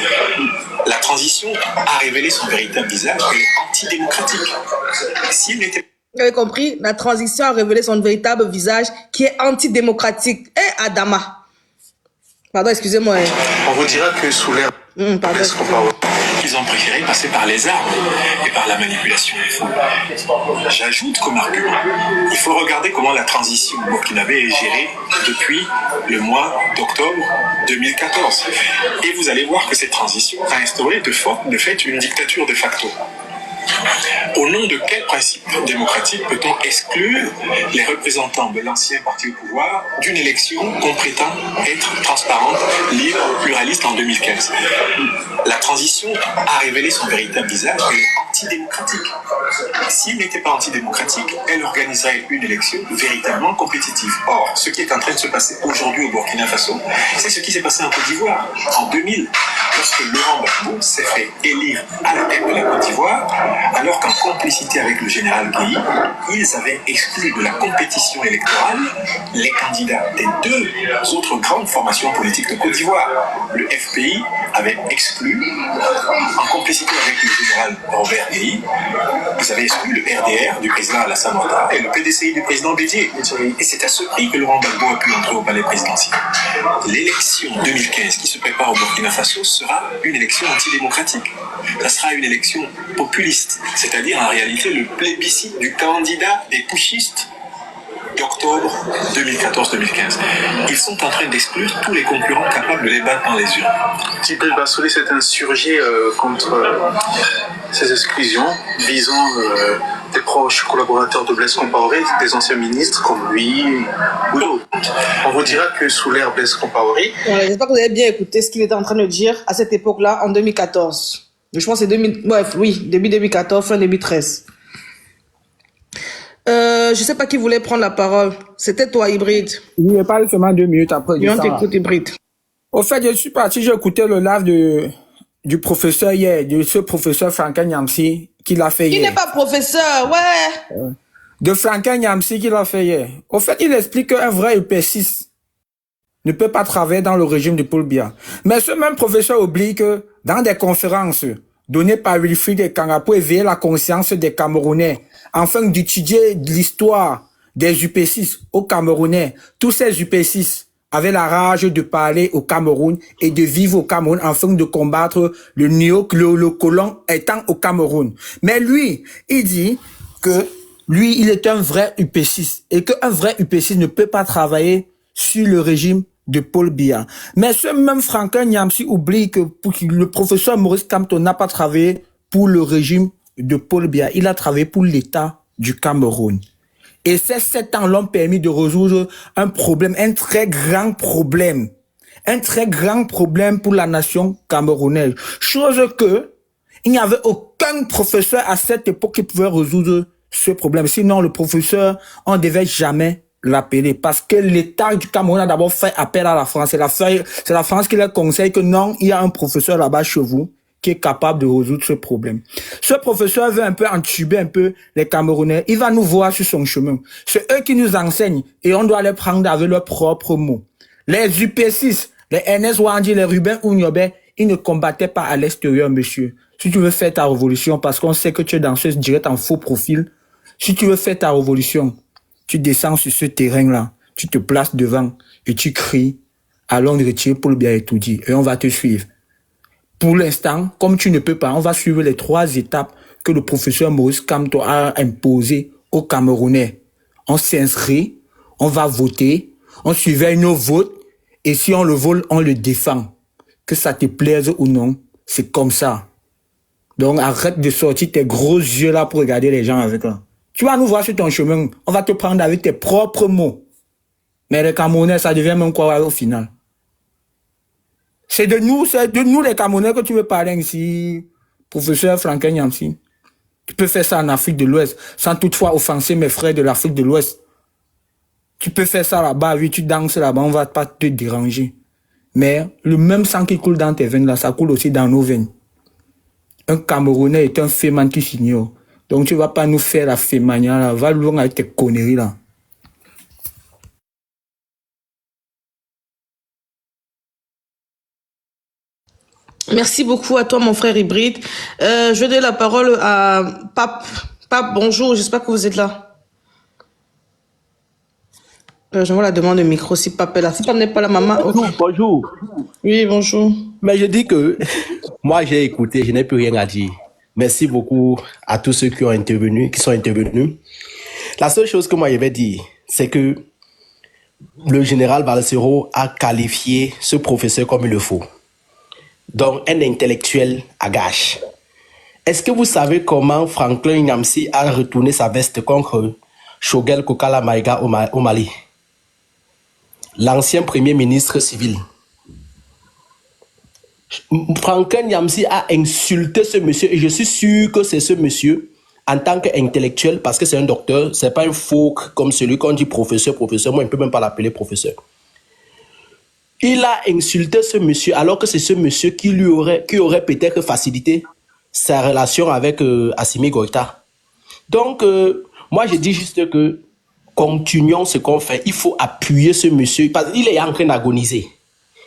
La transition a révélé son véritable visage et antidémocratique. S'il n'était Vous avez compris, la transition a révélé son véritable visage qui est antidémocratique. Adama. Pardon, excusez-moi. On vous dira que sous l'ère Blaise Compaoré, qu'ils ont préféré passer par les armes et par la manipulation des foules. J'ajoute comme argument, il faut regarder comment la transition burkinabé est gérée depuis le mois d'octobre 2014. Et vous allez voir que cette transition a instauré de fait une dictature de facto. Au nom de quel principe démocratique peut-on exclure les représentants de l'ancien parti au pouvoir d'une élection qu'on prétend être transparente, libre, pluraliste en 2015 ? La transition a révélé son véritable visage et est antidémocratique. S'il n'était pas antidémocratique, elle organiserait une élection véritablement compétitive. Or, ce qui est en train de se passer aujourd'hui au Burkina Faso, c'est ce qui s'est passé en Côte d'Ivoire en 2000, lorsque Laurent Gbagbo s'est fait élire à la tête de la Côte d'Ivoire, alors qu'en complicité avec le général Guèye, ils avaient exclu de la compétition électorale les candidats des deux autres grandes formations politiques de Côte d'Ivoire. Le FPI avait exclu, en complicité avec le général Robert Guèye, vous avez exclu le RDR du président Alassane Ouattara et le PDCI du président Bédié. Et c'est à ce prix que Laurent Gbagbo a pu entrer au palais présidentiel. L'élection 2015 qui se prépare au Burkina Faso sera une élection antidémocratique. Ça sera une élection populiste, c'est-à-dire en réalité le plébiscite du candidat des putschistes d'octobre 2014-2015. Ils sont en train d'exclure tous les concurrents capables de les battre dans les urnes. Djibril Bassolé s'est insurgé contre ces exclusions visant des proches collaborateurs de Blaise Compaoré, des anciens ministres comme lui ou d'autres. On vous dira que sous l'ère Blaise Compaoré... Voilà, j'espère que vous avez bien écouté ce qu'il était en train de dire à cette époque-là, en 2014. Je pense que c'est début 2014, fin 2013. Je sais pas qui voulait prendre la parole. C'était toi, Hybride. Je vais parler seulement 2 minutes après. On t'écoute, Hybride. Au fait, je suis parti, j'ai écouté le live du professeur hier, de ce professeur Franklin Nyamsi qui l'a fait Il hier. n'est pas professeur, ouais. De Franklin Nyamsi qui l'a fait hier. Au fait, il explique qu'un vrai UP6 ne peut pas travailler dans le régime de Paul Biya. Mais ce même professeur oublie que dans des conférences données par Wilfried Ekanga pour éveiller la conscience des Camerounais, afin d'étudier l'histoire des UP6 au Camerounais, tous ces UP6 avaient la rage de parler au Cameroun et de vivre au Cameroun afin de combattre le colon étant au Cameroun. Mais lui, il dit que lui, il est un vrai UP6 et qu'un vrai UP6 ne peut pas travailler sur le régime de Paul Biya. Mais ce même Franklin Nyamsi oublie que le professeur Maurice Kamto n'a pas travaillé pour le régime de Paul Biya. Il a travaillé pour l'État du Cameroun. Et ces 7 ans l'ont permis de résoudre un problème, un très grand problème. Un très grand problème pour la nation camerounaise. Chose que il n'y avait aucun professeur à cette époque qui pouvait résoudre ce problème. Sinon, le professeur, on ne devait jamais l'appeler. Parce que l'État du Cameroun a d'abord fait appel à la France. C'est la France qui leur conseille que non, il y a un professeur là-bas chez vous qui est capable de résoudre ce problème. Ce professeur veut un peu entuber un peu les Camerounais. Il va nous voir sur son chemin. C'est eux qui nous enseignent et on doit les prendre avec leurs propres mots. Les UP6, les NS Wandi, les Ruben Ouniobe, ils ne combattaient pas à l'extérieur, monsieur. Si tu veux faire ta révolution, parce qu'on sait que tu es danseuse directe en faux profil, si tu veux faire ta révolution, tu descends sur ce terrain-là, tu te places devant et tu cries « Allons retirer Paul Biya et tout dit » et on va te suivre. Pour l'instant, comme tu ne peux pas, on va suivre les 3 étapes que le professeur Maurice Kamto a imposées aux Camerounais. On s'inscrit, on va voter, on surveille nos votes, et si on le vole, on le défend. Que ça te plaise ou non, c'est comme ça. Donc arrête de sortir tes gros yeux là pour regarder les gens avec là. Tu vas nous voir sur ton chemin, on va te prendre avec tes propres mots. Mais les Camerounais, ça devient même quoi au final? C'est de nous les Camerounais que tu veux parler ici, professeur Franklin Nyamsi. Tu peux faire ça en Afrique de l'Ouest, sans toutefois offenser mes frères de l'Afrique de l'Ouest. Tu peux faire ça là-bas, oui, tu danses là-bas, on va pas te déranger. Mais le même sang qui coule dans tes veines là, ça coule aussi dans nos veines. Un Camerounais est un féman qui s'ignore. Donc tu vas pas nous faire la fémania là, va loin avec tes conneries là. Merci beaucoup à toi, mon frère hybride. Je vais donner la parole à Pape. Pape, bonjour, j'espère que vous êtes là. J'envoie la demande de micro si Pape est là. Si Pape n'est pas là, maman. Bonjour, Okay. bonjour. Oui, bonjour. Mais je dis que moi j'ai écouté, je n'ai plus rien à dire. Merci beaucoup à tous ceux qui sont intervenus. La seule chose que moi je vais dire, c'est que le général Valsero a qualifié ce professeur comme il le faut. Donc un intellectuel à gâche. Est-ce que vous savez comment Franklin Nyamsi a retourné sa veste contre Choguel Kokala Maïga au Mali? L'ancien premier ministre civil. Franklin Nyamsi a insulté ce monsieur et je suis sûr que c'est ce monsieur en tant qu'intellectuel, parce que c'est un docteur, c'est pas un folk comme celui qu'on dit professeur, moi je ne peux même pas l'appeler professeur. Il a insulté ce monsieur alors que c'est ce monsieur qui aurait peut-être facilité sa relation avec Assimi Goïta. Donc, moi je dis juste que continuons ce qu'on fait. Il faut appuyer ce monsieur parce qu'il est en train d'agoniser.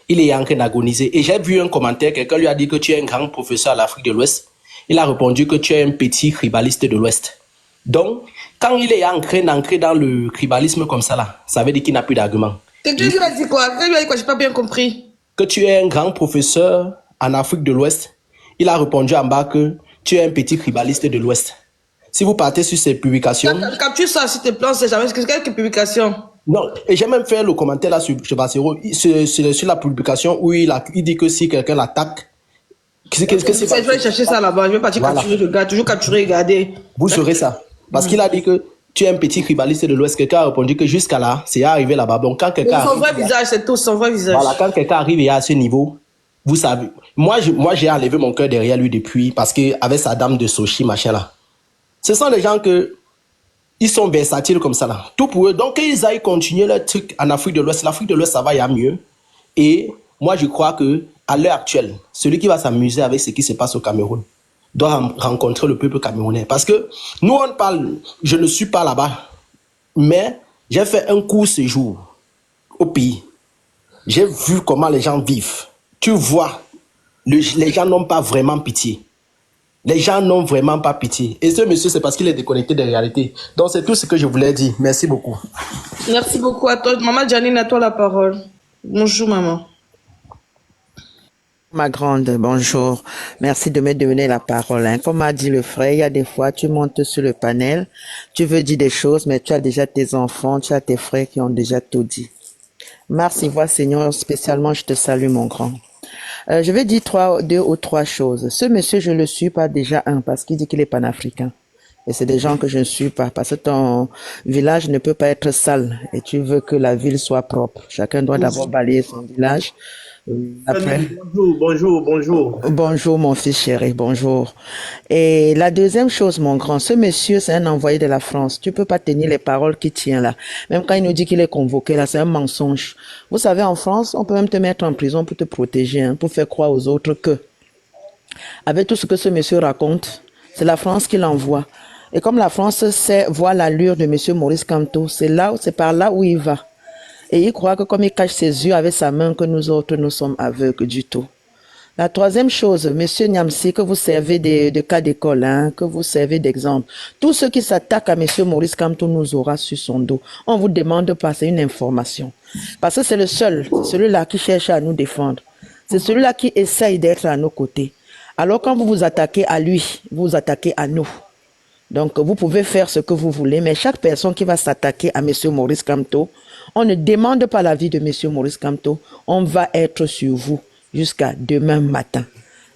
Et j'ai vu un commentaire, quelqu'un lui a dit que tu es un grand professeur à l'Afrique de l'Ouest. Il a répondu que tu es un petit tribaliste de l'Ouest. Donc, quand il est en train d'entrer dans le tribalisme comme ça là, ça veut dire qu'il n'a plus d'argument. Tu lui as dit quoi? J'ai pas bien compris. Que tu es un grand professeur en Afrique de l'Ouest. Il a répondu en bas que tu es un petit tribaliste de l'Ouest. Si vous partez sur ces publications... Capture ça, s'il te plaît, c'est jamais... Quelques publications? Non, et j'ai même fait le commentaire là sur Bassero, sur la publication où il dit que si quelqu'un l'attaque... Je vais chercher ça là-bas, je vais partir capturer le gars, toujours capturer et garder. Vous saurez ça. Parce qu'il a dit que tu es un petit tribaliste de l'Ouest. Quelqu'un a répondu que jusqu'à là, c'est arrivé là-bas. Donc quand quelqu'un... Son vrai visage, c'est tout, son vrai visage. Voilà, quand quelqu'un arrive et à ce niveau... Vous savez, moi j'ai enlevé mon cœur derrière lui depuis, parce qu'avec sa dame de Sochi, machin là. Ce sont des gens ils sont versatiles comme ça là. Tout pour eux. Donc ils aillent continuer leur truc en Afrique de l'Ouest. L'Afrique de l'Ouest, ça va, il y a mieux. Et moi je crois que à l'heure actuelle, celui qui va s'amuser avec ce qui se passe au Cameroun doit rencontrer le peuple camerounais. Parce que nous, on parle, je ne suis pas là-bas, mais j'ai fait un court séjour au pays. J'ai vu comment les gens vivent. Tu vois, les gens n'ont pas vraiment pitié. Les gens n'ont vraiment pas pitié. Et ce monsieur, c'est parce qu'il est déconnecté des réalités. Donc, c'est tout ce que je voulais dire. Merci beaucoup. Merci beaucoup à toi. Maman Janine, à toi la parole. Bonjour, maman. Ma grande, bonjour. Merci de me donner la parole. Hein. Comme a dit le frère, il y a des fois, tu montes sur le panel, tu veux dire des choses, mais tu as déjà tes enfants, tu as tes frères qui ont déjà tout dit. Merci, voix Seigneur, spécialement, je te salue, mon grand. Je vais dire deux ou trois choses. Ce monsieur, je le suis pas déjà parce qu'il dit qu'il est panafricain. Et c'est des gens que je ne suis pas, parce que ton village ne peut pas être sale et tu veux que la ville soit propre. Chacun doit d'abord balayer son village. Après. Bonjour. Bonjour, mon fils chéri, bonjour. Et la deuxième chose, mon grand, ce monsieur, c'est un envoyé de la France. Tu peux pas tenir les paroles qu'il tient là. Même quand il nous dit qu'il est convoqué là, c'est un mensonge. Vous savez, en France, on peut même te mettre en prison pour te protéger, hein, pour faire croire aux autres que, avec tout ce que ce monsieur raconte, c'est la France qui l'envoie. Et comme la France sait voir l'allure de monsieur Maurice Kamto, c'est par là où il va. Et il croit que comme il cache ses yeux avec sa main, que nous autres, nous sommes aveugles du tout. La troisième chose, monsieur Niamsi, que vous servez de cas d'école, hein, que vous servez d'exemple. Tous ceux qui s'attaquent à monsieur Maurice Kamto nous aura sur son dos. On vous demande de passer une information. Parce que c'est le seul, c'est celui-là qui cherche à nous défendre. C'est celui-là qui essaye d'être à nos côtés. Alors quand vous vous attaquez à lui, vous vous attaquez à nous. Donc vous pouvez faire ce que vous voulez, mais chaque personne qui va s'attaquer à monsieur Maurice Kamto, on ne demande pas l'avis de monsieur Maurice Kamto, on va être sur vous jusqu'à demain matin.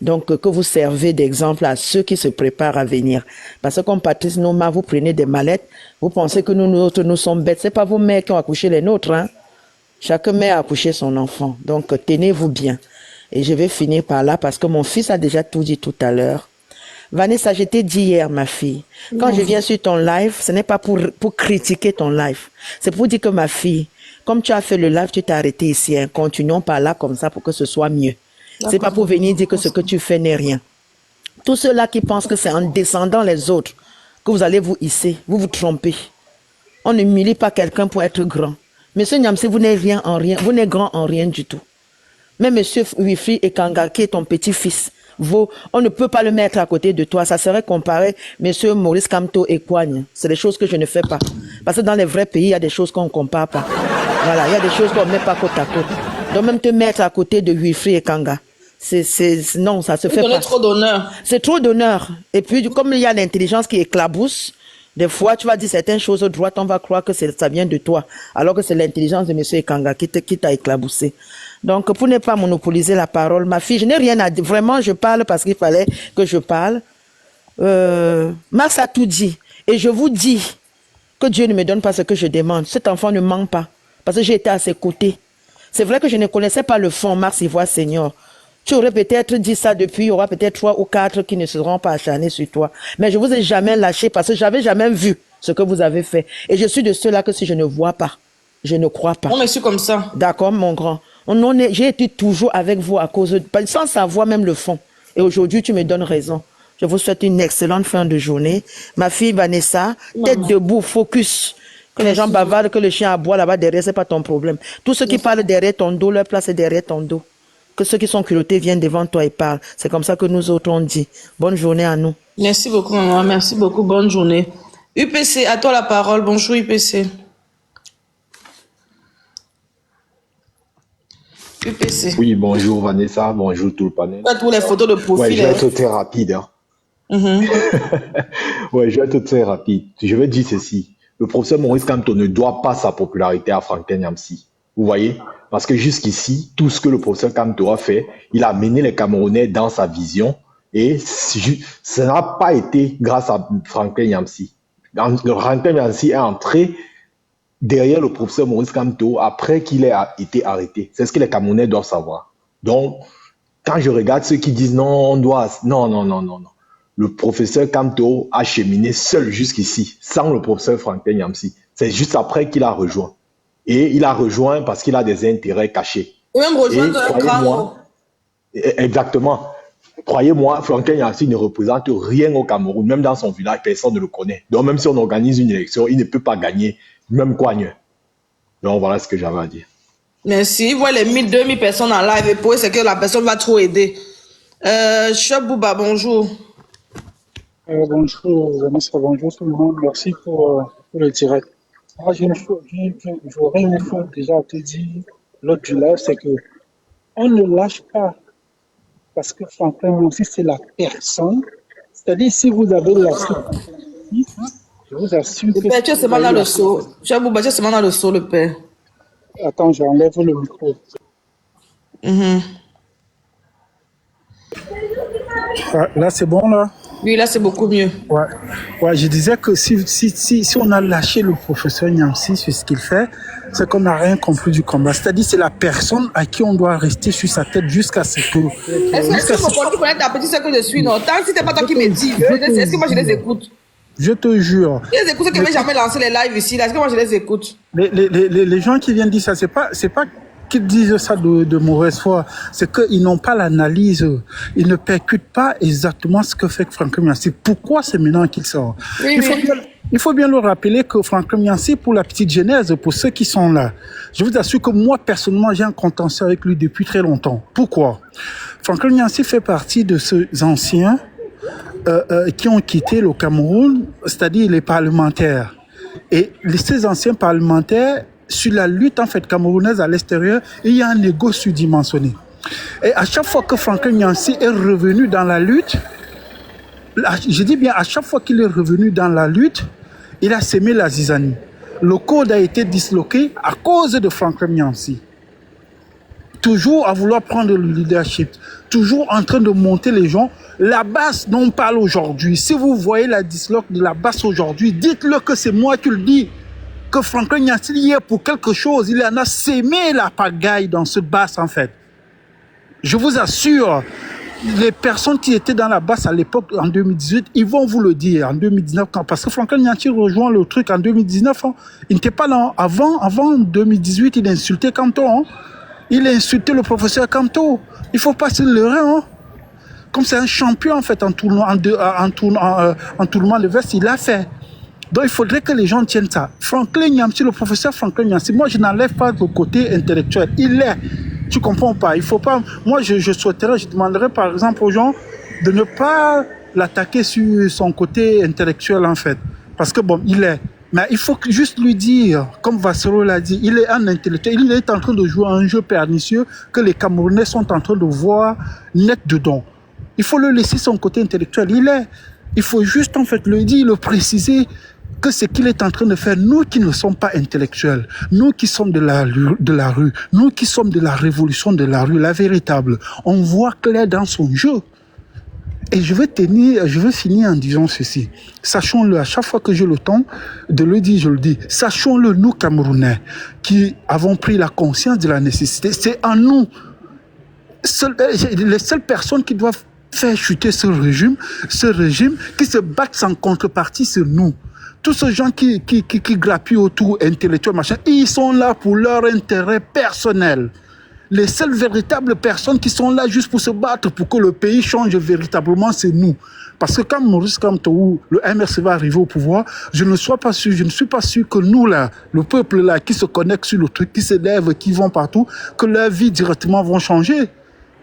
Donc que vous servez d'exemple à ceux qui se préparent à venir. Parce que comme Patrice Noma, vous prenez des mallettes, vous pensez que nous autres, nous sommes bêtes. C'est pas vos mères qui ont accouché les nôtres, hein. Chaque mère a accouché son enfant. Donc tenez-vous bien. Et je vais finir par là parce que mon fils a déjà tout dit tout à l'heure. Vanessa, je t'ai dit hier, ma fille, quand je viens sur ton live, ce n'est pas pour critiquer ton live. C'est pour dire que ma fille, comme tu as fait le live, tu t'es arrêté ici. Hein. Continuons par là comme ça pour que ce soit mieux. C'est pas pour venir dire que ce que tu fais n'est rien. Tous ceux-là qui pensent que c'est en descendant les autres que vous allez vous hisser, vous vous trompez. On ne humilie pas quelqu'un pour être grand. Monsieur Niamsi, vous n'êtes rien en rien, vous n'êtes grand en rien du tout. Mais monsieur Wifi et Kanga, qui est ton petit-fils, on ne peut pas le mettre à côté de toi. Ça serait comparé, monsieur Maurice Kamto et Kouagne. C'est des choses que je ne fais pas. Parce que dans les vrais pays, il y a des choses qu'on ne compare pas. Voilà, il y a des choses qu'on ne met pas côte à côte. Donc même te mettre à côté de Wifi et Kanga, non, ça se fait pas. Trop d'honneur. C'est trop d'honneur. Et puis, comme il y a l'intelligence qui éclabousse, des fois, tu vas dire certaines choses droites, on va croire que ça vient de toi. Alors que c'est l'intelligence de monsieur Ekanga qui t'a éclaboussé. Donc, pour ne pas monopoliser la parole, ma fille, je n'ai rien à dire. Vraiment, je parle parce qu'il fallait que je parle. Mars a tout dit. Et je vous dis que Dieu ne me donne pas ce que je demande. Cet enfant ne ment pas. Parce que j'ai été à ses côtés. C'est vrai que je ne connaissais pas le fond, Mars Ivoire Seigneur. Tu aurais peut-être dit ça depuis, il y aura peut-être 3 ou 4 qui ne seront pas acharnés sur toi. Mais je vous ai jamais lâché parce que j'avais jamais vu ce que vous avez fait. Et je suis de ceux-là que si je ne vois pas, je ne crois pas. On est su comme ça. D'accord, mon grand. J'ai été toujours avec vous à cause sans savoir même le fond. Et aujourd'hui, tu me donnes raison. Je vous souhaite une excellente fin de journée. Ma fille Vanessa, tête debout, focus. Que les gens bavardent, que le chien aboie là-bas derrière, c'est pas ton problème. Tous ceux qui parlent derrière ton dos, leur place est derrière ton dos. Que ceux qui sont culottés viennent devant toi et parlent. C'est comme ça que nous autres on dit. Bonne journée à nous. Merci beaucoup, maman. Merci beaucoup. Bonne journée. UPC, à toi la parole. Bonjour, UPC. UPC. Oui, bonjour Vanessa, bonjour tout le panel. Pas tous les photos de profil. Ouais, je vais être très rapide. Hein. Ouais, je vais être très rapide. Je vais dire ceci. Le professeur Maurice Kamto ne doit pas sa popularité à Franklin Niamsi. Vous voyez? Parce que jusqu'ici, tout ce que le professeur Kamto a fait, il a mené les Camerounais dans sa vision et ça n'a pas été grâce à Franklin Niamsi. Franklin Niamsi est entré derrière le professeur Maurice Kamto après qu'il ait été arrêté. C'est ce que les Camerounais doivent savoir. Donc, quand je regarde ceux qui disent non, on doit... Non. Le professeur Kamto a cheminé seul jusqu'ici, sans le professeur Franklin Niamsi. C'est juste après qu'il a rejoint. Et il a rejoint parce qu'il a des intérêts cachés. Et même rejoindre un grand. Exactement. Croyez-moi, Franklin Yamsi ne représente rien au Cameroun. Même dans son village, personne ne le connaît. Donc même si on organise une élection, il ne peut pas gagner, même Coigne. Donc voilà ce que j'avais à dire. Merci. Vous voyez les 1000, 2000 personnes en live et pour eux, c'est que la personne va trop aider. Chabouba, bonjour. Bonjour, Vanessa, bonjour tout le monde. Merci pour le direct. Moi, j'aurais une fois déjà à te dire, l'autre du live, c'est que on ne lâche pas parce que Franklin aussi, c'est la personne. C'est-à-dire, si vous avez lâché, je vous assure que... Le père, tu es seulement dans le saut. Chabouba, tu es seulement dans le saut, le père. Attends, j'enlève le micro. Là, c'est bon, là? Oui, là, c'est beaucoup mieux. Ouais, je disais que si on a lâché le professeur Yamsi sur ce qu'il fait, c'est qu'on n'a rien compris du combat. C'est-à-dire, c'est la personne à qui on doit rester sur sa tête jusqu'à ce que... Est-ce que tu connais ta petite soeur que je suis, non? Tant que si c'est pas toi qui me dis, est-ce que moi je les écoute? Je te jure. Je les écoute, ceux qui n'avaient jamais lancé les lives ici, là. Est-ce que moi je les écoute? Les gens qui viennent dire ça, c'est pas qu'ils disent ça de mauvaise foi, c'est qu'ils n'ont pas l'analyse, ils ne percutent pas exactement ce que fait Franklin Yamsi. Pourquoi c'est maintenant qu'il sort? Il faut bien le rappeler que Franklin Yamsi, pour la petite genèse, pour ceux qui sont là, je vous assure que moi, personnellement, j'ai un contentieux avec lui depuis très longtemps. Pourquoi? Franklin Yamsi fait partie de ces anciens qui ont quitté le Cameroun, c'est-à-dire les parlementaires. Et ces anciens parlementaires, sur la lutte en fait camerounaise à l'extérieur, il y a un ego surdimensionné. Et à chaque fois que Franklin Yamsi est revenu dans la lutte, je dis bien à chaque fois qu'il est revenu dans la lutte, il a sémé la zizanie. Le code a été disloqué à cause de Franklin Yamsi. Toujours à vouloir prendre le leadership, toujours en train de monter les gens. La base dont on parle aujourd'hui, si vous voyez la disloque de la base aujourd'hui, dites-le que c'est moi qui le dis. Que Franklin Yamsi y est pour quelque chose, il en a sémé la pagaille dans cette base en fait. Je vous assure, les personnes qui étaient dans la base à l'époque en 2018, ils vont vous le dire en 2019, parce que Franklin Yamsi rejoint le truc en 2019, il n'était pas là avant 2018, il a insulté Camto, il a insulté le professeur Camto. Il ne faut pas se leurrer, comme c'est un champion en fait en tournoi de veste, il l'a fait. Donc il faudrait que les gens tiennent ça. Franklin Yamsi, le professeur Franklin Yamsi, moi je n'enlève pas le côté intellectuel. Il est. Tu comprends pas. Il faut pas. Moi je souhaiterais, je demanderais par exemple aux gens de ne pas l'attaquer sur son côté intellectuel en fait. Parce que bon, il est. Mais il faut juste lui dire, comme Vassero l'a dit, il est un intellectuel. Il est en train de jouer à un jeu pernicieux que les Camerounais sont en train de voir net dedans. Il faut le laisser son côté intellectuel. Il est. Il faut juste en fait le dire, le préciser. Que ce qu'il est en train de faire, nous qui ne sommes pas intellectuels, nous qui sommes de la rue, nous qui sommes de la révolution de la rue, la véritable, on voit clair dans son jeu. Et je veux finir en disant ceci. Sachons-le, à chaque fois que j'ai le temps de le dire, je le dis. Sachons-le, nous Camerounais, qui avons pris la conscience de la nécessité, c'est en nous, les seules personnes qui doivent faire chuter ce régime, qui se battent sans contrepartie, c'est nous. Tous ces gens qui grappillent autour, intellectuels, machin, ils sont là pour leur intérêt personnel. Les seules véritables personnes qui sont là juste pour se battre, pour que le pays change véritablement, c'est nous. Parce que quand Maurice Kamto, le MRC va arriver au pouvoir, je ne suis pas sûr que nous, là, le peuple là, qui se connecte sur le truc, qui s'élève, qui vont partout, que leur vie directement vont changer.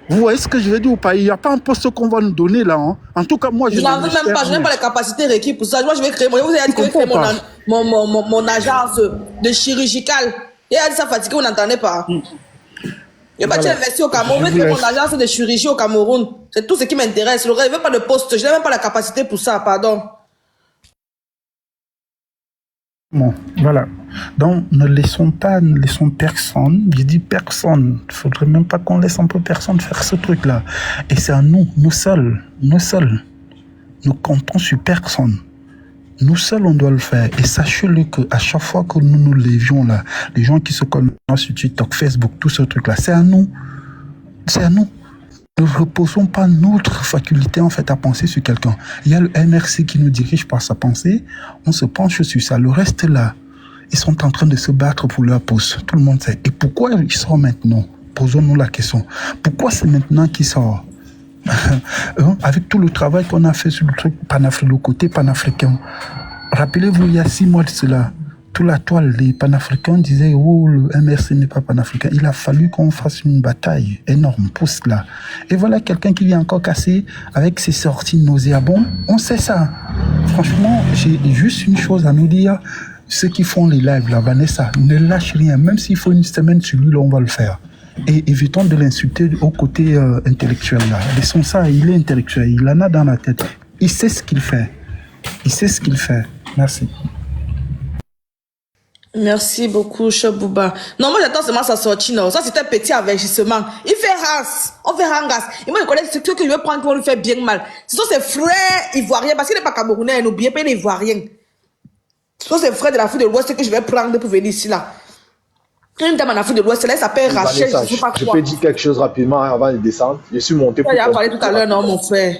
Vous voyez ce que je veux dire ou pas? Il n'y a pas un poste qu'on va nous donner là. En tout cas, moi, je n'en veux même pas. Je n'ai pas les capacités requises pour ça. Moi, je vais créer. Vous avez dit que je vais créer mon agence de chirurgicale. Et elle a dit ça fatigué, vous n'entendez pas. Il n'y a pas de investir au Cameroun. Je vais créer mon agence de chirurgie au Cameroun. C'est tout ce qui m'intéresse. Je ne veux pas de poste. Je n'ai même pas la capacité pour ça. Pardon. Bon, voilà. Donc, ne laissons personne, je dis personne, il ne faudrait même pas qu'on laisse un peu personne faire ce truc-là. Et c'est à nous seuls, nous comptons sur personne. Nous seuls, on doit le faire. Et sachez-le qu'à chaque fois que nous nous lévions là, les gens qui se connectent sur TikTok, Facebook, tout ce truc-là, c'est à nous. C'est à nous. Ne reposons pas notre faculté en fait à penser sur quelqu'un. Il y a le MRC qui nous dirige par sa pensée, on se penche sur ça. Le reste là, ils sont en train de se battre pour leur poste. Tout le monde sait. Et pourquoi ils sortent maintenant? posons-nous la question. Pourquoi c'est maintenant qu'il sort? Avec tout le travail qu'on a fait sur le truc le côté panafricain. Rappelez-vous, il y a 6 mois de cela, toute la toile, les panafricains disaient, oh, le MRC n'est pas panafricain. Il a fallu qu'on fasse une bataille énorme pour cela. Et voilà quelqu'un qui vient encore casser avec ses sorties nauséabondes. On sait ça. Franchement, j'ai juste une chose à nous dire. Ceux qui font les lives, là, Vanessa, ne lâche rien. Même s'il faut une semaine sur lui, là, on va le faire. Et évitons de l'insulter au côté intellectuel, là. Laissons ça, il est intellectuel. Il en a dans la tête. Il sait ce qu'il fait. Il sait ce qu'il fait. Merci. Merci beaucoup, Chebouba. Non, moi j'attends seulement sa sortie, non. Ça, c'est un petit avertissement. Il fait race. On fait rangas. Et moi, je connais ceux que je veux prendre qui vont lui faire bien mal. Ce sont ses frères ivoiriens, parce qu'il n'est pas camerounais, n'oubliez pas, il est ivoirien. Ce sont ses frères de l'Afrique de l'Ouest que je vais prendre pour venir ici, là. Une dame en Afrique de l'Ouest, là, elle s'appelle Rachel, Vanessa, je sais pas je quoi. peux dire quelque chose rapidement avant de descendre. Je suis monté pour... Il a parlé tout à l'heure, non, mon frère.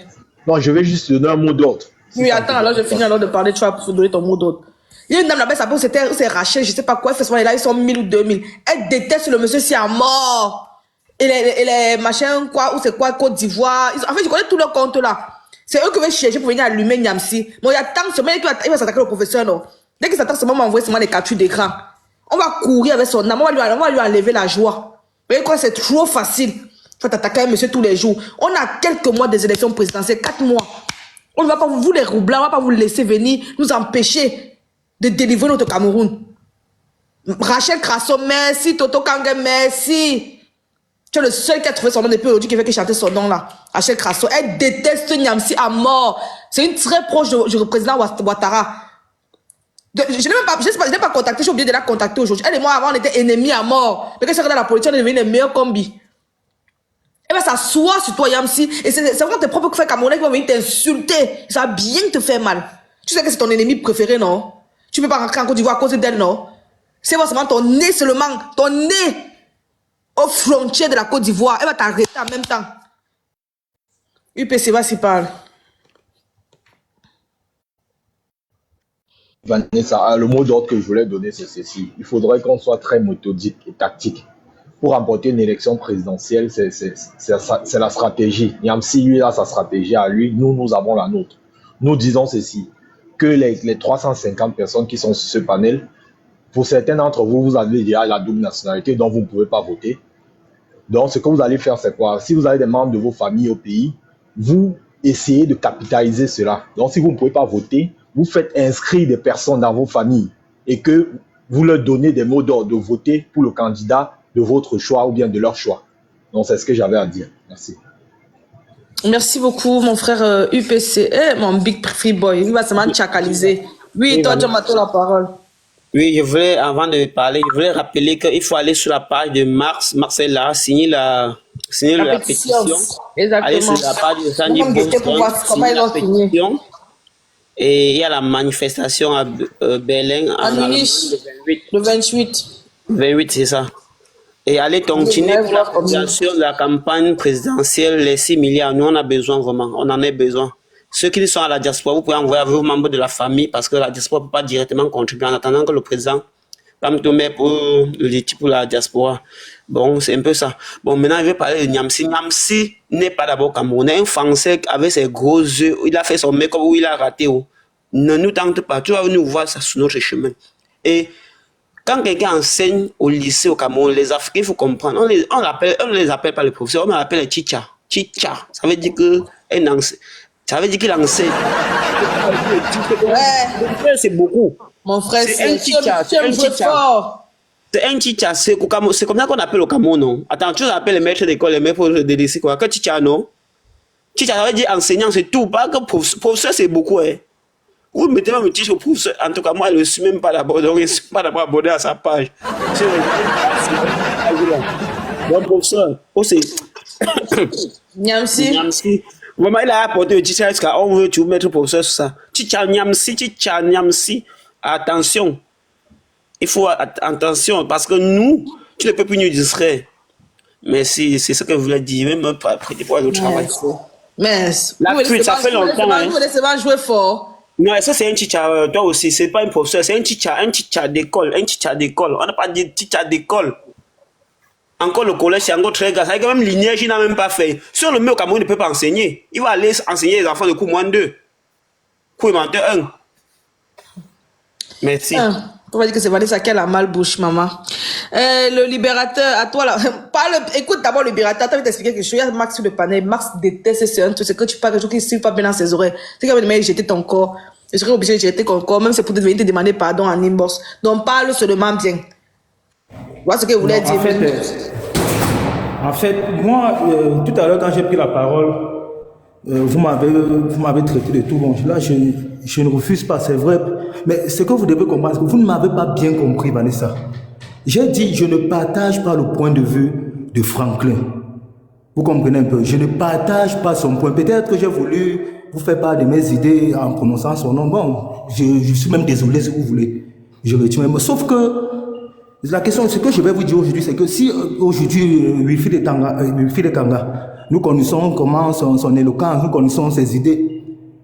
Non, je vais juste donner un mot d'ordre. Oui, attends, alors je finis alors de parler, tu vas donner ton mot d'ordre. Il y a une dame là-bas, c'est Rachel, je sais pas quoi, elle fait souvent, là, ils sont 1000 ou 2000. Elle déteste le monsieur, c'est à mort. Et les machins, quoi, ou c'est quoi, Côte d'Ivoire. En fait, je connais tous leurs comptes là. C'est eux qui veulent chercher pour venir allumer Niamsi. Bon, il y a tant de semaines qu'il va s'attaquer au professeur, non. Dès qu'il s'attaque seulement, m'envoie seulement les captures d'écran. On va courir avec son âme, on va lui enlever la joie. Vous voyez quoi, c'est trop facile. Il faut attaquer un monsieur tous les jours. On a quelques mois des élections présidentielles, 4 mois. On ne va pas vous les roubler, on ne va pas vous laisser venir nous empêcher de délivrer notre Cameroun. Rachel Crasso, merci. Toto Kange, merci. Tu es le seul qui a trouvé son nom depuis aujourd'hui qui fait que chanter son nom là. Rachel Crasso, elle déteste Niamsi à mort. C'est une très proche du président Ouattara. Je n'ai pas contacté, j'ai oublié de la contacter aujourd'hui. Elle et moi, avant, on était ennemis à mort. Mais quand c'est dans la politique, on est devenus les meilleurs combis. Elle va s'asseoir sur toi, Yamsi. Et c'est vraiment tes propres frères camerounais qui vont venir t'insulter. Ça va bien te faire mal. Tu sais que c'est ton ennemi préféré, non? Tu ne peux pas rentrer en Côte d'Ivoire à cause d'elle, non? C'est seulement ton nez seulement. Ton nez aux frontières de la Côte d'Ivoire. Elle va t'arrêter en même temps. UPC, vas-y, parle. Vanessa, le mot d'ordre que je voulais donner, c'est ceci. Il faudrait qu'on soit très méthodique et tactique. Pour remporter une élection présidentielle, c'est la stratégie. Niamsi, lui, a sa stratégie à lui. Nous avons la nôtre. Nous disons ceci, que les 350 personnes qui sont sur ce panel, pour certains d'entre vous, vous avez déjà la double nationalité, donc vous ne pouvez pas voter. Donc, ce que vous allez faire, c'est quoi? Si vous avez des membres de vos familles au pays, vous essayez de capitaliser cela. Donc, si vous ne pouvez pas voter, vous faites inscrire des personnes dans vos familles et que vous leur donnez des mots d'ordre de voter pour le candidat de votre choix ou bien de leur choix. Donc, c'est ce que j'avais à dire. Merci. Merci beaucoup, mon frère UPC. Mon big free boy. Il va se chacaliser. Oui, toi, tu m'as la parole. Oui, je voulais, avant de parler, je voulais rappeler qu'il faut aller sur la page de Marcel là, signer la pétition. Exactement. Aller sur la page de Sandy Boston, signer la pétition. Et il y a la manifestation à Berlin le 28. 28, c'est ça. Et aller continuer pour la coordination de la campagne présidentielle, les 6 milliards. Nous, on a besoin vraiment, on en a besoin. Ceux qui sont à la diaspora, vous pouvez envoyer à vos membres de la famille parce que la diaspora ne peut pas directement contribuer en attendant que le président va me mettre pour le litige pour la diaspora. Bon, c'est un peu ça. Bon, maintenant, je vais parler de Niamsi. Niamsi n'est pas d'abord Camerounais. Un Français avec ses gros yeux, il a fait son make-up où il a raté. Ne nous tente pas. Tu vas nous voir ça sur notre chemin. Et quand quelqu'un enseigne au lycée au Cameroun, les Africains, il faut comprendre. On ne les appelle pas les professeurs, on les appelle les chicha. Chicha, ça veut dire que ça veut dire qu'il enseigne. Ouais. C'est beaucoup. Mon frère, c'est un chicha. C'est un chicha. C'est un chicha. C'est comme ça qu'on appelle au Cameroun, non? Attends, tu appelles les maîtres d'école, les maîtres de lycée, quoi. Que chicha, non? Chicha, ça veut dire enseignant, c'est tout. Pas que professeur, c'est beaucoup, hein. Vous mettez même un titre au professeur. En tout cas, moi, je ne suis même pas d'abord. Donc, je ne suis pas d'abord abonné à sa page. Bon, professeur. C'est. Niamsi. Vraiment, il a apporté le titre jusqu'à on veut tu mettre professeur sur ça. Chicha Niamsi. Attention. Il faut attention parce que nous, tu ne peux plus nous distraire. Mais c'est ce que je voulais dire, même après pour le travail. Mais la fuite, ça fait longtemps. Vous laissez pas jouer fort. Non, ça c'est un chicha, toi aussi, c'est pas un professeur, c'est un chicha d'école, On n'a pas dit chicha d'école. Encore le collège, c'est encore très grave. Avec même lignage, il n'a même pas fait. Si on le met au Cameroun, il ne peut pas enseigner. Il va aller enseigner les enfants de cours moins 2. Cours élémentaire 1. Merci. On va dire que c'est Vanessa qui a la malbouche, maman. Le libérateur, à toi là. Écoute d'abord le libérateur. T'as envie t'expliquer quelque chose. Il y a Max sur le panel. Max déteste ce truc. C'est que tu parles quelque chose qui ne suit pas bien dans ses oreilles. C'est qu'il va jeter ton corps. Je serais obligé de jeter ton corps, même si c'est pour venir te demander pardon en inbox. Donc parle seulement bien. Voilà ce que vous voulez dire. En fait, moi, tout à l'heure, quand j'ai pris la parole, vous m'avez traité de tout. Bon, là, je ne refuse pas, c'est vrai. Mais ce que vous devez comprendre, c'est que vous ne m'avez pas bien compris, Vanessa. J'ai dit, je ne partage pas le point de vue de Franklin. Vous comprenez un peu? Je ne partage pas son point. Peut-être que j'ai voulu vous faire part de mes idées en prononçant son nom. Bon, je suis même désolé si vous voulez. Je retire même. Sauf que la question, ce que je vais vous dire aujourd'hui, c'est que si aujourd'hui, Wilfried de Kanga, nous connaissons comment son éloquence, nous connaissons ses idées.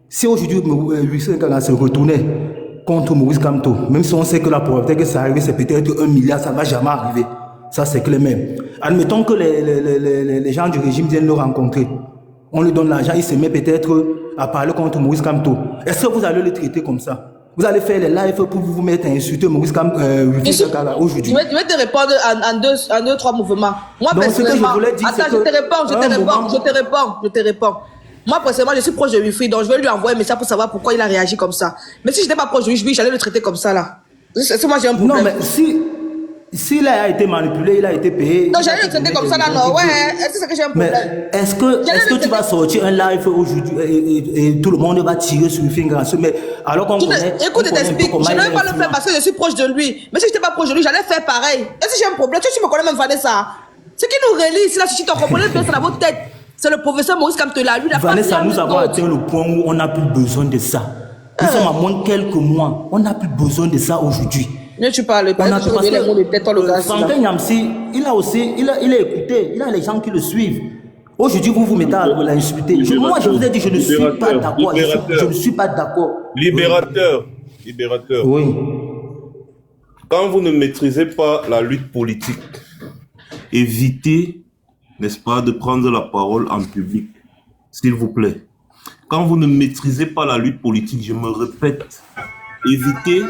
Si aujourd'hui, Wilfried de Kanga se retournait contre Maurice Kamto, même si on sait que la probabilité que ça arrive, c'est peut-être 1 milliard, ça ne va jamais arriver. Ça, c'est clair même. Admettons que les gens du régime viennent le rencontrer. On lui donne l'argent, il se met peut-être à parler contre Maurice Kamto. Est-ce que vous allez le traiter comme ça? Vous allez faire les lives pour vous mettre à insulter Maurice Kamto aujourd'hui? Je vais te répondre en deux, trois mouvements. Moi, donc, personnellement, attends, je te réponds. Moi, personnellement, je suis proche de Wilfried, donc je vais lui envoyer un message pour savoir pourquoi il a réagi comme ça. Mais si je n'étais pas proche de lui, j'allais le traiter comme ça, là. C'est moi, j'ai un problème. Non, mais s'il a été manipulé, il a été payé. Donc j'allais le traiter comme ça, là, non, ouais. Est-ce que j'ai un problème? Mais est-ce que tu vas sortir un live aujourd'hui et tout le monde va tirer sur Wilfried Ngannou? Mais alors qu'on connaît. Écoute, je t'explique. Je ne vais pas le faire parce que je suis proche de lui. Mais si je n'étais pas proche de lui, j'allais faire pareil. Est-ce que j'ai un problème? Tu me connais même Vanessa. Ce qui nous relie, c'est là, si tu t'en comprenais bien, c'est dans votre tête. C'est le professeur Maurice Kamto là. Lui, Vanessa, nous avons atteint le point où on n'a plus besoin de ça. Nous sommes à moins de quelques mois. On n'a plus besoin de ça aujourd'hui. Mais tu parles pas. Franklin Nyamsi, il a écouté. Il a les gens qui le suivent. Aujourd'hui, vous mettez à l'insulter. Moi, je vous ai dit, je ne suis pas d'accord. Je ne suis pas d'accord. Libérateur. Oui. Quand vous ne maîtrisez pas la lutte politique, évitez, n'est-ce pas, de prendre la parole en public, s'il vous plaît. Quand vous ne maîtrisez pas la lutte politique, je me répète, évitez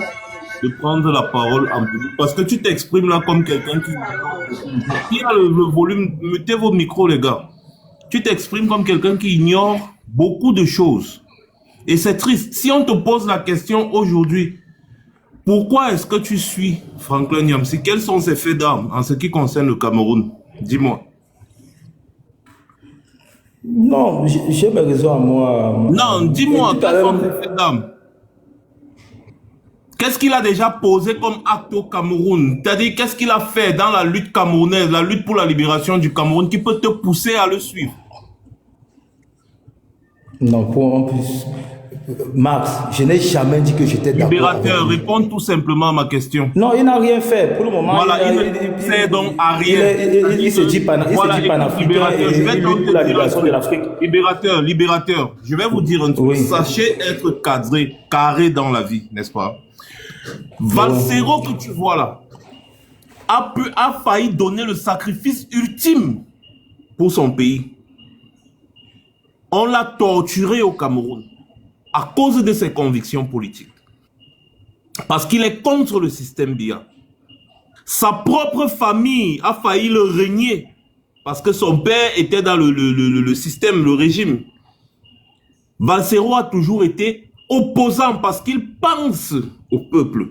de prendre la parole en public. Parce que tu t'exprimes là comme quelqu'un qui a le volume. Mettez vos micros, les gars. Tu t'exprimes comme quelqu'un qui ignore beaucoup de choses. Et c'est triste. Si on te pose la question aujourd'hui, pourquoi est-ce que tu suis Franklin Nyamsi? Quels sont ses faits d'armes en ce qui concerne le Cameroun? Dis-moi. Non, j'ai mes raisons à moi. Non, dis-moi, quels sont ses faits d'armes? Qu'est-ce qu'il a déjà posé comme acte au Cameroun? C'est-à-dire, qu'est-ce qu'il a fait dans la lutte camerounaise, la lutte pour la libération du Cameroun, qui peut te pousser à le suivre? Non, en plus, Max, je n'ai jamais dit que j'étais d'accord. Libérateur, réponds tout simplement à ma question. Non, il n'a rien fait. Pour le moment, voilà, il ne sait donc à rien. Il se dit panafricain et pour la libération de l'Afrique. Libérateur, je vais vous dire un truc. Oui. Sachez être carré dans la vie, n'est-ce pas? Valsero que tu vois là a failli donner le sacrifice ultime pour son pays. On l'a torturé au Cameroun à cause de ses convictions politiques. Parce qu'il est contre le système BIA. Sa propre famille a failli le régner parce que son père était dans le système, le régime. Valsero a toujours été opposant parce qu'il pense au peuple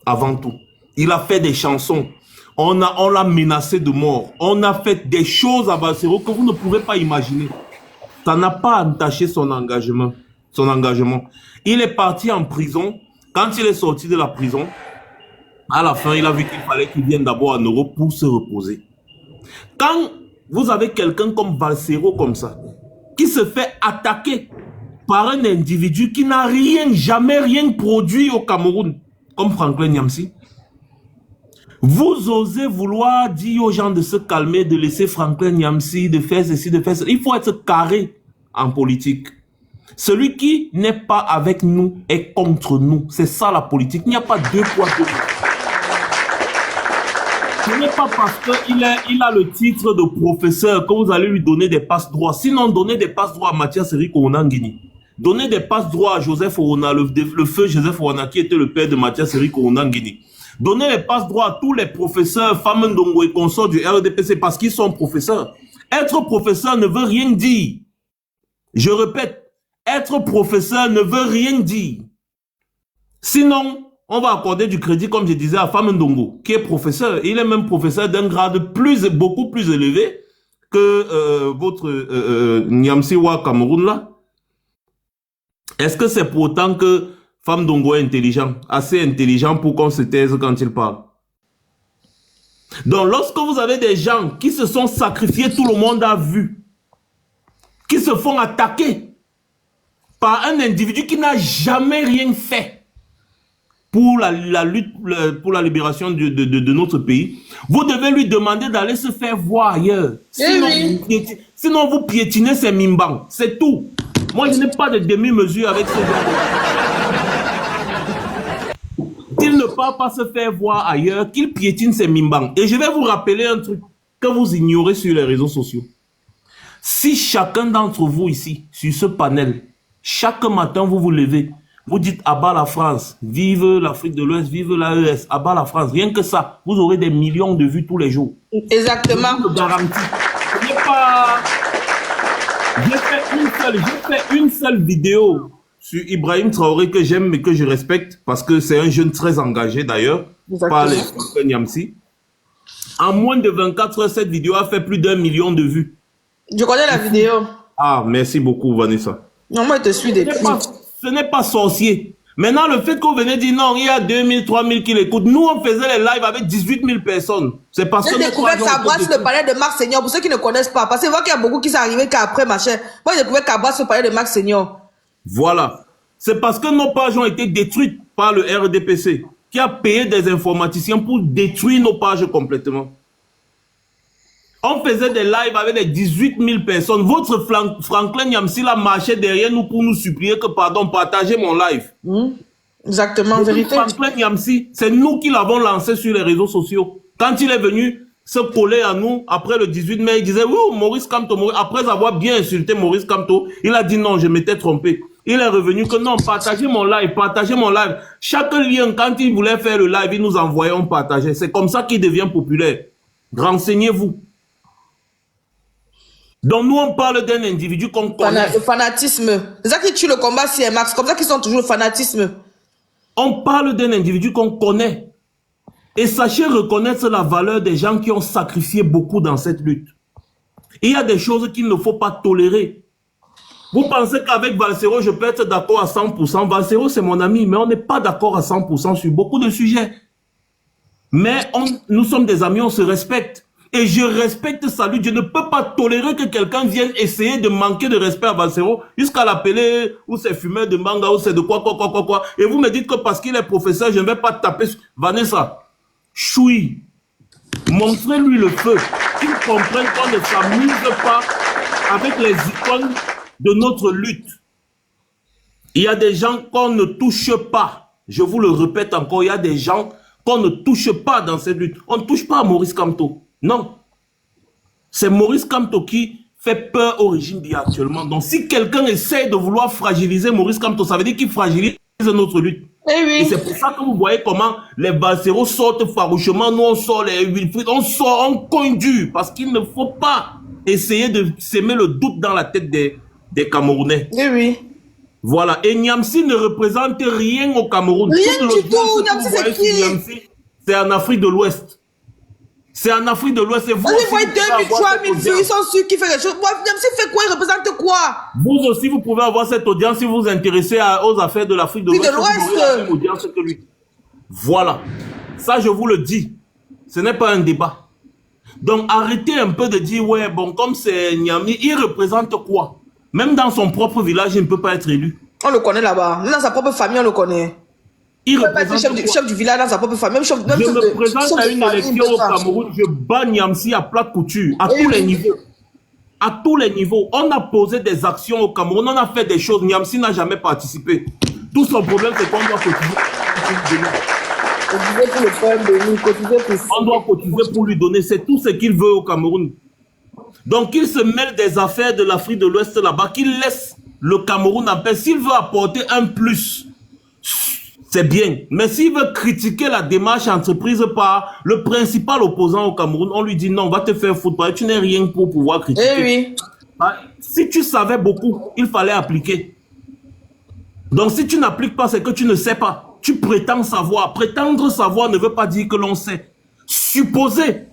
avant tout. Il a fait des chansons. On l'a menacé de mort. On a fait des choses à Valsero que vous ne pouvez pas imaginer. Ça n'a pas entaché son engagement. Il est parti en prison. Quand il est sorti de la prison, à la fin, il a vu qu'il fallait qu'il vienne d'abord en Europe pour se reposer. Quand vous avez quelqu'un comme Valsero comme ça, qui se fait attaquer par un individu qui n'a jamais rien produit au Cameroun, comme Franklin Nyamsi, vous osez vouloir dire aux gens de se calmer, de laisser Franklin Nyamsi, de faire ceci, de faire cela. Il faut être carré en politique. Celui qui n'est pas avec nous est contre nous. C'est ça la politique. Il n'y a pas deux poids, deux mesures. Ce n'est pas parce qu'il a le titre de professeur que vous allez lui donner des passe-droits. Sinon, donnez des passe-droits à Mathias Eric Onangini. Donnez des passe-droits à Joseph Orona, le feu Joseph Orona, qui était le père de Mathias Eric Onangini. Donnez les passe-droits à tous les professeurs, Femme Ndongo et consorts du RDPC parce qu'ils sont professeurs. Être professeur ne veut rien dire. Je répète, être professeur ne veut rien dire. Sinon, on va accorder du crédit, comme je disais, à Femme Ndongo, qui est professeur. Il est même professeur d'un grade beaucoup plus élevé que votre Nyamsiwa Cameroun là. Est-ce que c'est pour autant que Femme Ndongo est intelligent, assez intelligent pour qu'on se taise quand il parle? Donc, lorsque vous avez des gens qui se sont sacrifiés, tout le monde a vu, qui se font attaquer par un individu qui n'a jamais rien fait pour la lutte, pour la libération de notre pays, vous devez lui demander d'aller se faire voir ailleurs. Sinon, vous piétinez ses mimbans. C'est tout. Moi, je n'ai pas de demi-mesure avec ces gens. Qu'il ne part pas se faire voir ailleurs, qu'il piétine ses mimbans. Et je vais vous rappeler un truc que vous ignorez sur les réseaux sociaux. Si chacun d'entre vous ici, sur ce panel, chaque matin vous vous levez, vous dites à bas la France, vive l'Afrique de l'Ouest, vive l'AES, à bas la France, rien que ça, vous aurez des millions de vues tous les jours. Exactement. Je vous le garantis. Ce n'est pas... J'ai fait une seule vidéo sur Ibrahim Traoré que j'aime et que je respecte parce que c'est un jeune très engagé d'ailleurs par les Nyamsi. En moins de 24 heures, cette vidéo a fait plus d'1 million de vues. Je connais la vidéo. Ah, merci beaucoup Vanessa. Non, moi je te suis depuis. Ce n'est pas sorcier. Maintenant, le fait qu'on venait dire non, il y a 2000, 3000 qui l'écoutent. Nous, on faisait les lives avec 18 000 personnes. C'est parce que... J'ai découvert Cabras sur le palais de Marc Seigneur. Pour ceux qui ne connaissent pas, parce que je vois qu'il y a beaucoup qui sont arrivés qu'après, ma chère. Moi, j'ai découvert Cabras sur le palais de Marc Seigneur. Voilà. C'est parce que nos pages ont été détruites par le RDPC, qui a payé des informaticiens pour détruire nos pages complètement. On faisait des lives avec les 18 000 personnes. Votre Franklin Nyamsi là marchait derrière nous pour nous supplier que, pardon, partagez mon live. Exactement, en vérité. Franklin Nyamsi, c'est nous qui l'avons lancé sur les réseaux sociaux. Quand il est venu se coller à nous, après le 18 mai, il disait, oui, Maurice Kamto, après avoir bien insulté Maurice Kamto, il a dit non, je m'étais trompé. Il est revenu que non, partagez mon live, partagez mon live. Chaque lien, quand il voulait faire le live, il nous envoyait, on partageait. C'est comme ça qu'il devient populaire. Renseignez-vous. Donc nous, on parle d'un individu qu'on connaît. Le fanatisme. C'est ça qui tue le combat CMAX. Comme ça qu'ils sont toujours le fanatisme. On parle d'un individu qu'on connaît. Et sachez reconnaître la valeur des gens qui ont sacrifié beaucoup dans cette lutte. Il y a des choses qu'il ne faut pas tolérer. Vous pensez qu'avec Valsero, je peux être d'accord à 100%. Valsero, c'est mon ami, mais on n'est pas d'accord à 100% sur beaucoup de sujets. Mais nous sommes des amis, on se respecte. Et je respecte sa lutte. Je ne peux pas tolérer que quelqu'un vienne essayer de manquer de respect à Valsero jusqu'à l'appeler ou c'est fumeur de manga ou c'est de quoi. Et vous me dites que parce qu'il est professeur, je ne vais pas taper sur... Vanessa, choui, montrez-lui le feu. Qu'il comprenne qu'on ne s'amuse pas avec les icônes de notre lutte. Il y a des gens qu'on ne touche pas. Je vous le répète encore, il y a des gens qu'on ne touche pas dans cette lutte. On ne touche pas à Maurice Kamto. Non. C'est Maurice Kamto qui fait peur au régime Biya actuellement. Donc si quelqu'un essaie de vouloir fragiliser Maurice Kamto, ça veut dire qu'il fragilise notre lutte. Et c'est pour ça que vous voyez comment les Balseros sortent farouchement. Nous on sort les Wilfried, on sort, on conduit. Parce qu'il ne faut pas essayer de s'aimer le doute dans la tête des Camerounais. Voilà. Et Nyamsi ne représente rien au Cameroun. Rien du tout. Nyamsi c'est qui? C'est en Afrique de l'Ouest. C'est en Afrique de l'Ouest. Vous aussi, voyez 2000, 3000 vues, ils sont sûrs qu'il fait quelque chose. Nyamsi fait quoi? Il représente quoi? Vous aussi, vous pouvez avoir cette audience si vous vous intéressez aux affaires de l'Afrique de l'Ouest. Voilà. Ça, je vous le dis. Ce n'est pas un débat. Donc, arrêtez un peu de dire, ouais, bon, comme c'est Nyami, il représente quoi? Même dans son propre village, il ne peut pas être élu. On le connaît là-bas. Même dans sa propre famille, on le connaît. Il représente chef du village dans sa propre famille. Je me présente à une élection au Cameroun, je bats Nyamsi à plat couture, à tous les niveaux. À tous les niveaux. On a posé des actions au Cameroun, on a fait des choses. Nyamsi n'a jamais participé. Tout son problème, c'est qu'on doit continuer. Cotiser pour le peuple béni, cotiser pour... On doit cotiser pour lui donner. C'est tout ce qu'il veut au Cameroun. Donc, qu'il se mêle des affaires de l'Afrique de l'Ouest là-bas, qu'il laisse le Cameroun en paix. S'il veut apporter un plus, c'est bien. Mais s'il veut critiquer la démarche entreprise par le principal opposant au Cameroun, on lui dit non, va te faire foutre. Tu n'es rien pour pouvoir critiquer. Eh oui. Si tu savais beaucoup, il fallait appliquer. Donc, si tu n'appliques pas, c'est que tu ne sais pas. Tu prétends savoir. Prétendre savoir ne veut pas dire que l'on sait. Supposer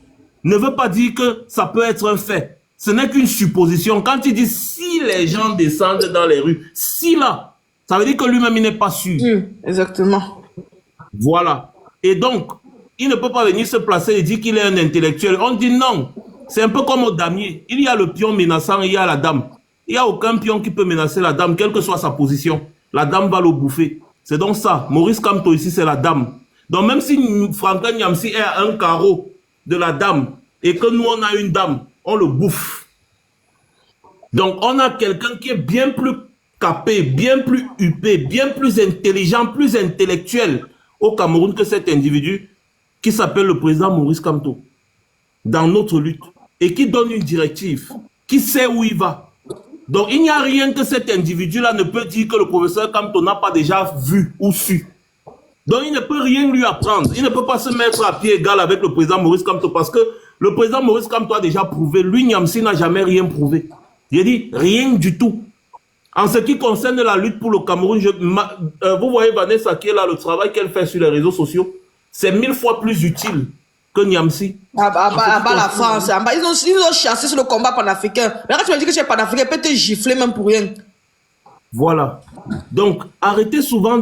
ne veut pas dire que ça peut être un fait. Ce n'est qu'une supposition. Quand il dit si les gens descendent dans les rues, si là, ça veut dire que lui-même, il n'est pas sûr. Exactement. Voilà. Et donc, il ne peut pas venir se placer et dire qu'il est un intellectuel. On dit non. C'est un peu comme au damier. Il y a le pion menaçant et il y a la dame. Il n'y a aucun pion qui peut menacer la dame, quelle que soit sa position. La dame va le bouffer. C'est donc ça. Maurice Kamto ici, c'est la dame. Donc même si Franklin Nyamsi est à un carreau de la dame et que nous, on a une dame, on le bouffe. Donc on a quelqu'un qui est bien plus capé, bien plus huppé, bien plus intelligent, plus intellectuel au Cameroun que cet individu qui s'appelle le président Maurice Kamto dans notre lutte et qui donne une directive, qui sait où il va. Donc il n'y a rien que cet individu-là ne peut dire que le professeur Kamto n'a pas déjà vu ou su. Donc il ne peut rien lui apprendre. Il ne peut pas se mettre à pied égal avec le président Maurice Kamto parce que le président Maurice Kamto a déjà prouvé. Lui, Nyamsi n'a jamais rien prouvé. Il a dit rien du tout. En ce qui concerne la lutte pour le Cameroun, vous voyez Vanessa qui est là, le travail qu'elle fait sur les réseaux sociaux, c'est 1000 fois plus utile que Nyamsi. La France, ils ont chassé sur le combat panafricain. Mais quand tu me dis que tu es panafricain, peut te gifler même pour rien. Voilà. Donc, arrêtez souvent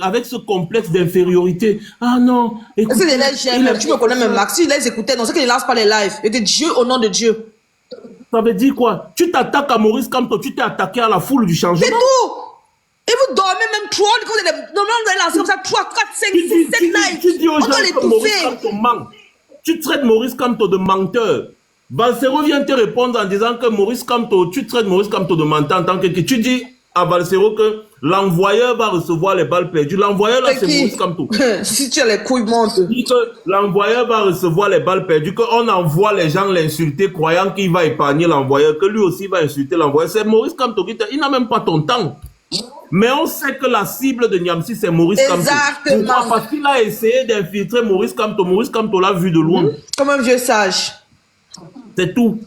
avec ce complexe d'infériorité. Ah non, écoutez, tu me connais même, Max, il les écoutait, non, c'est qu'il ne lance pas les lives. Il dit Dieu au nom de Dieu. Ça veut dire quoi? Tu t'attaques à Maurice Kamto, tu t'es attaqué à la foule du changement. C'est tout. Et vous dormez même trop. Non, on doit lancer comme ça 3, 4, 5, 6, 7 lives. Tu dis aux gens que Maurice Kamto ment. Tu traites Maurice Kamto de menteur. Valsero vient te répondre en disant que Maurice Kamto, tu traites Maurice Kamto de menteur en tant que... Tu dis à Valsero que l'envoyeur va recevoir les balles perdues. L'envoyeur là, c'est Maurice Kamto. Si tu as les couilles montes. Dit que l'envoyeur va recevoir les balles perdues, qu'on envoie les gens l'insulter, croyant qu'il va épargner l'envoyeur, que lui aussi va insulter l'envoyeur. C'est Maurice Kamto qui il n'a même pas ton temps. Mais on sait que la cible de Nyamsi, c'est Maurice Kamto. Exactement. Pourquoi? Parce qu'il a essayé d'infiltrer Maurice Kamto. Maurice Kamto l'a vu de loin. Comme un vieux sage. C'est tout.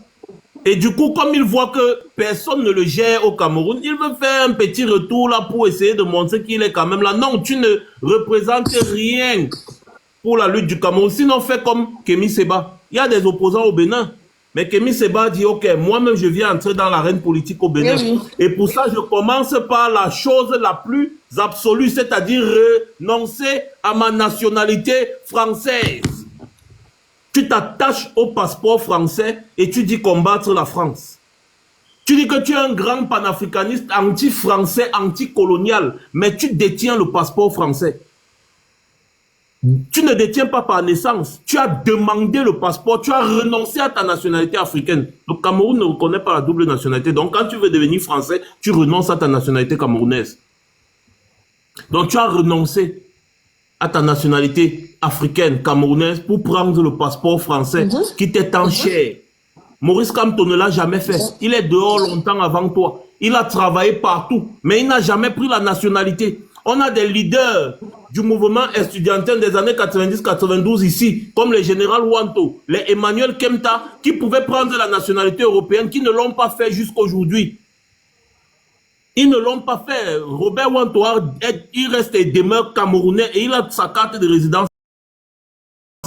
Et du coup, comme il voit que personne ne le gère au Cameroun, il veut faire un petit retour là pour essayer de montrer qu'il est quand même là. Non, tu ne représentes rien pour la lutte du Cameroun. Sinon, fais comme Kémy Séba. Il y a des opposants au Bénin. Mais Kémy Séba dit, ok, moi-même, je viens entrer dans l'arène politique au Bénin. Oui. Et pour ça, je commence par la chose la plus absolue, c'est-à-dire renoncer à ma nationalité française. Tu t'attaches au passeport français et tu dis combattre la France. Tu dis que tu es un grand panafricaniste anti-français, anti-colonial, mais tu détiens le passeport français. Tu ne détiens pas par naissance. Tu as demandé le passeport, tu as renoncé à ta nationalité africaine. Le Cameroun ne reconnaît pas la double nationalité. Donc quand tu veux devenir français, tu renonces à ta nationalité camerounaise. Donc tu as renoncé à ta nationalité africaine, camerounaise, pour prendre le passeport français qui t'est en cher. Maurice Kamto ne l'a jamais fait. Il est dehors longtemps avant toi. Il a travaillé partout, mais il n'a jamais pris la nationalité. On a des leaders du mouvement estudiantin des années 90-92 ici, comme le général Wanto, les Emmanuel Kemta, qui pouvaient prendre la nationalité européenne, qui ne l'ont pas fait jusqu'aujourd'hui. Ils ne l'ont pas fait. Robert Wantoa, il reste et demeure camerounais et il a sa carte de résidence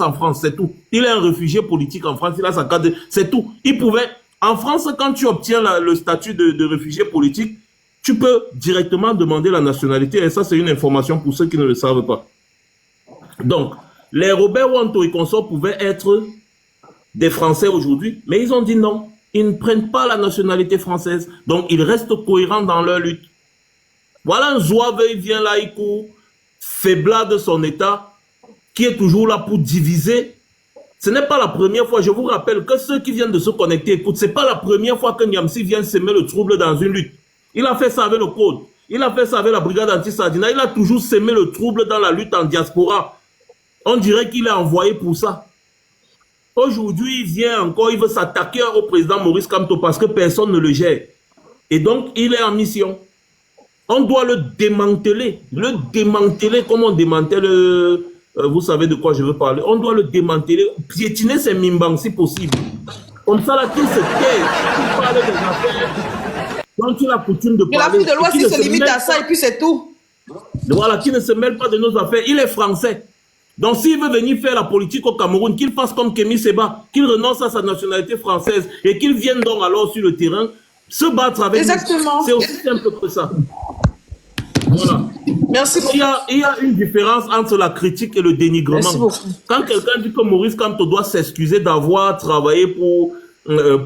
en France, c'est tout. Il est un réfugié politique en France, il a sa carte de... C'est tout. Il pouvait... En France, quand tu obtiens le statut de réfugié politique, tu peux directement demander la nationalité et ça, c'est une information pour ceux qui ne le savent pas. Donc, les Robert Wanto et consorts pouvaient être des Français aujourd'hui, mais ils ont dit non. Ils ne prennent pas la nationalité française. Donc, ils restent cohérents dans leur lutte. Voilà un zouave, il vient là, il court, faiblard de son état, qui est toujours là pour diviser. Ce n'est pas la première fois. Je vous rappelle que ceux qui viennent de se connecter, écoute, c'est pas la première fois que Nyamsi vient semer le trouble dans une lutte. Il a fait ça avec le Code. Il a fait ça avec la brigade anti-Sardina. Il a toujours semé le trouble dans la lutte en diaspora. On dirait qu'il est envoyé pour ça. Aujourd'hui, il vient encore, il veut s'attaquer au président Maurice Kamto parce que personne ne le gère. Et donc, il est en mission. On doit le démanteler. Le démanteler comme on démantèle, vous savez de quoi je veux parler. On doit le démanteler, piétiner ses mimbang si possible. Comme ça, là, qu'il se tait, qu'il parle des affaires. Quand il a coutume de parler. La fille de loi, s'il se limite à ça, et puis c'est tout. Voilà, qui ne se mêle pas de nos affaires. Il est français. Donc, s'il veut venir faire la politique au Cameroun, qu'il fasse comme Kémy Séba, qu'il renonce à sa nationalité française et qu'il vienne donc alors sur le terrain se battre avec Exactement. nous. C'est aussi simple que ça. Voilà. Merci beaucoup. Il y a une différence entre la critique et le dénigrement. Merci beaucoup. Quand quelqu'un dit que Maurice Kamto doit s'excuser d'avoir travaillé pour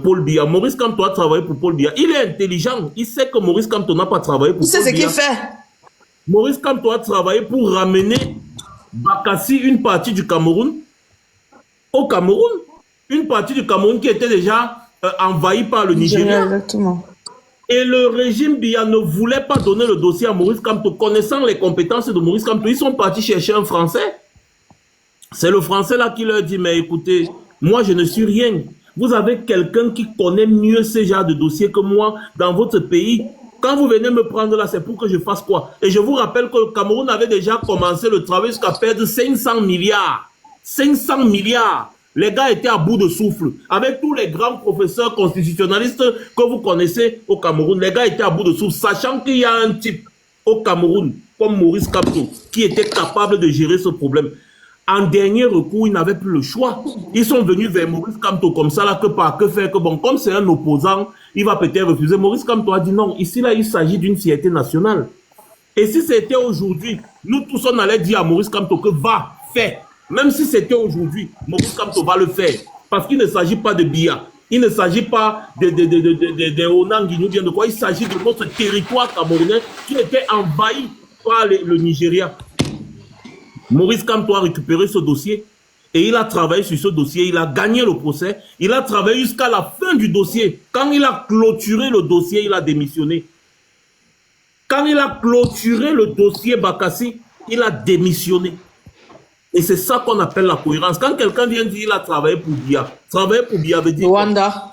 Paul Biya, Maurice Kamto a travaillé pour Paul Biya. Il est intelligent. Il sait que Maurice Kamto n'a pas travaillé pour Paul Biya. Il sait ce qu'il fait. Maurice Kamto a travaillé pour ramener Bakassi, une partie du Cameroun, au Cameroun. Une partie du Cameroun qui était déjà envahie par le Nigeria. Exactement. Et le régime Biya ne voulait pas donner le dossier à Maurice Kamto. Connaissant les compétences de Maurice Kamto, ils sont partis chercher un Français. C'est le Français là qui leur dit, mais écoutez, moi je ne suis rien. Vous avez quelqu'un qui connaît mieux ce genre de dossier que moi dans votre pays. Quand vous venez me prendre là, c'est pour que je fasse quoi? Et je vous rappelle que le Cameroun avait déjà commencé le travail jusqu'à perdre 500 milliards. 500 milliards. Les gars étaient à bout de souffle. Avec tous les grands professeurs constitutionnalistes que vous connaissez au Cameroun, les gars étaient à bout de souffle, sachant qu'il y a un type au Cameroun, comme Maurice Kamto, qui était capable de gérer ce problème. En dernier recours, ils n'avaient plus le choix. Ils sont venus vers Maurice Kamto comme ça, là, que par que faire, que bon, comme c'est un opposant, il va peut-être refuser. Maurice Kamto a dit non, ici, là, il s'agit d'une fierté nationale. Et si c'était aujourd'hui, nous tous, on allait dire à Maurice Kamto que va, fais. Même si c'était aujourd'hui, Maurice Kamto va le faire. Parce qu'il ne s'agit pas de Biya. Il ne s'agit pas de Onanguinou, bien de quoi. Il s'agit de notre territoire camerounais qui était envahi par le Nigeria. Maurice Kamto a récupéré ce dossier et il a travaillé sur ce dossier. Il a gagné le procès. Il a travaillé jusqu'à la fin du dossier. Quand il a clôturé le dossier, il a démissionné. Quand il a clôturé le dossier Bakassi, il a démissionné. Et c'est ça qu'on appelle la cohérence. Quand quelqu'un vient dire qu'il a travaillé pour Biya, travailler pour Biya veut dire... Rwanda.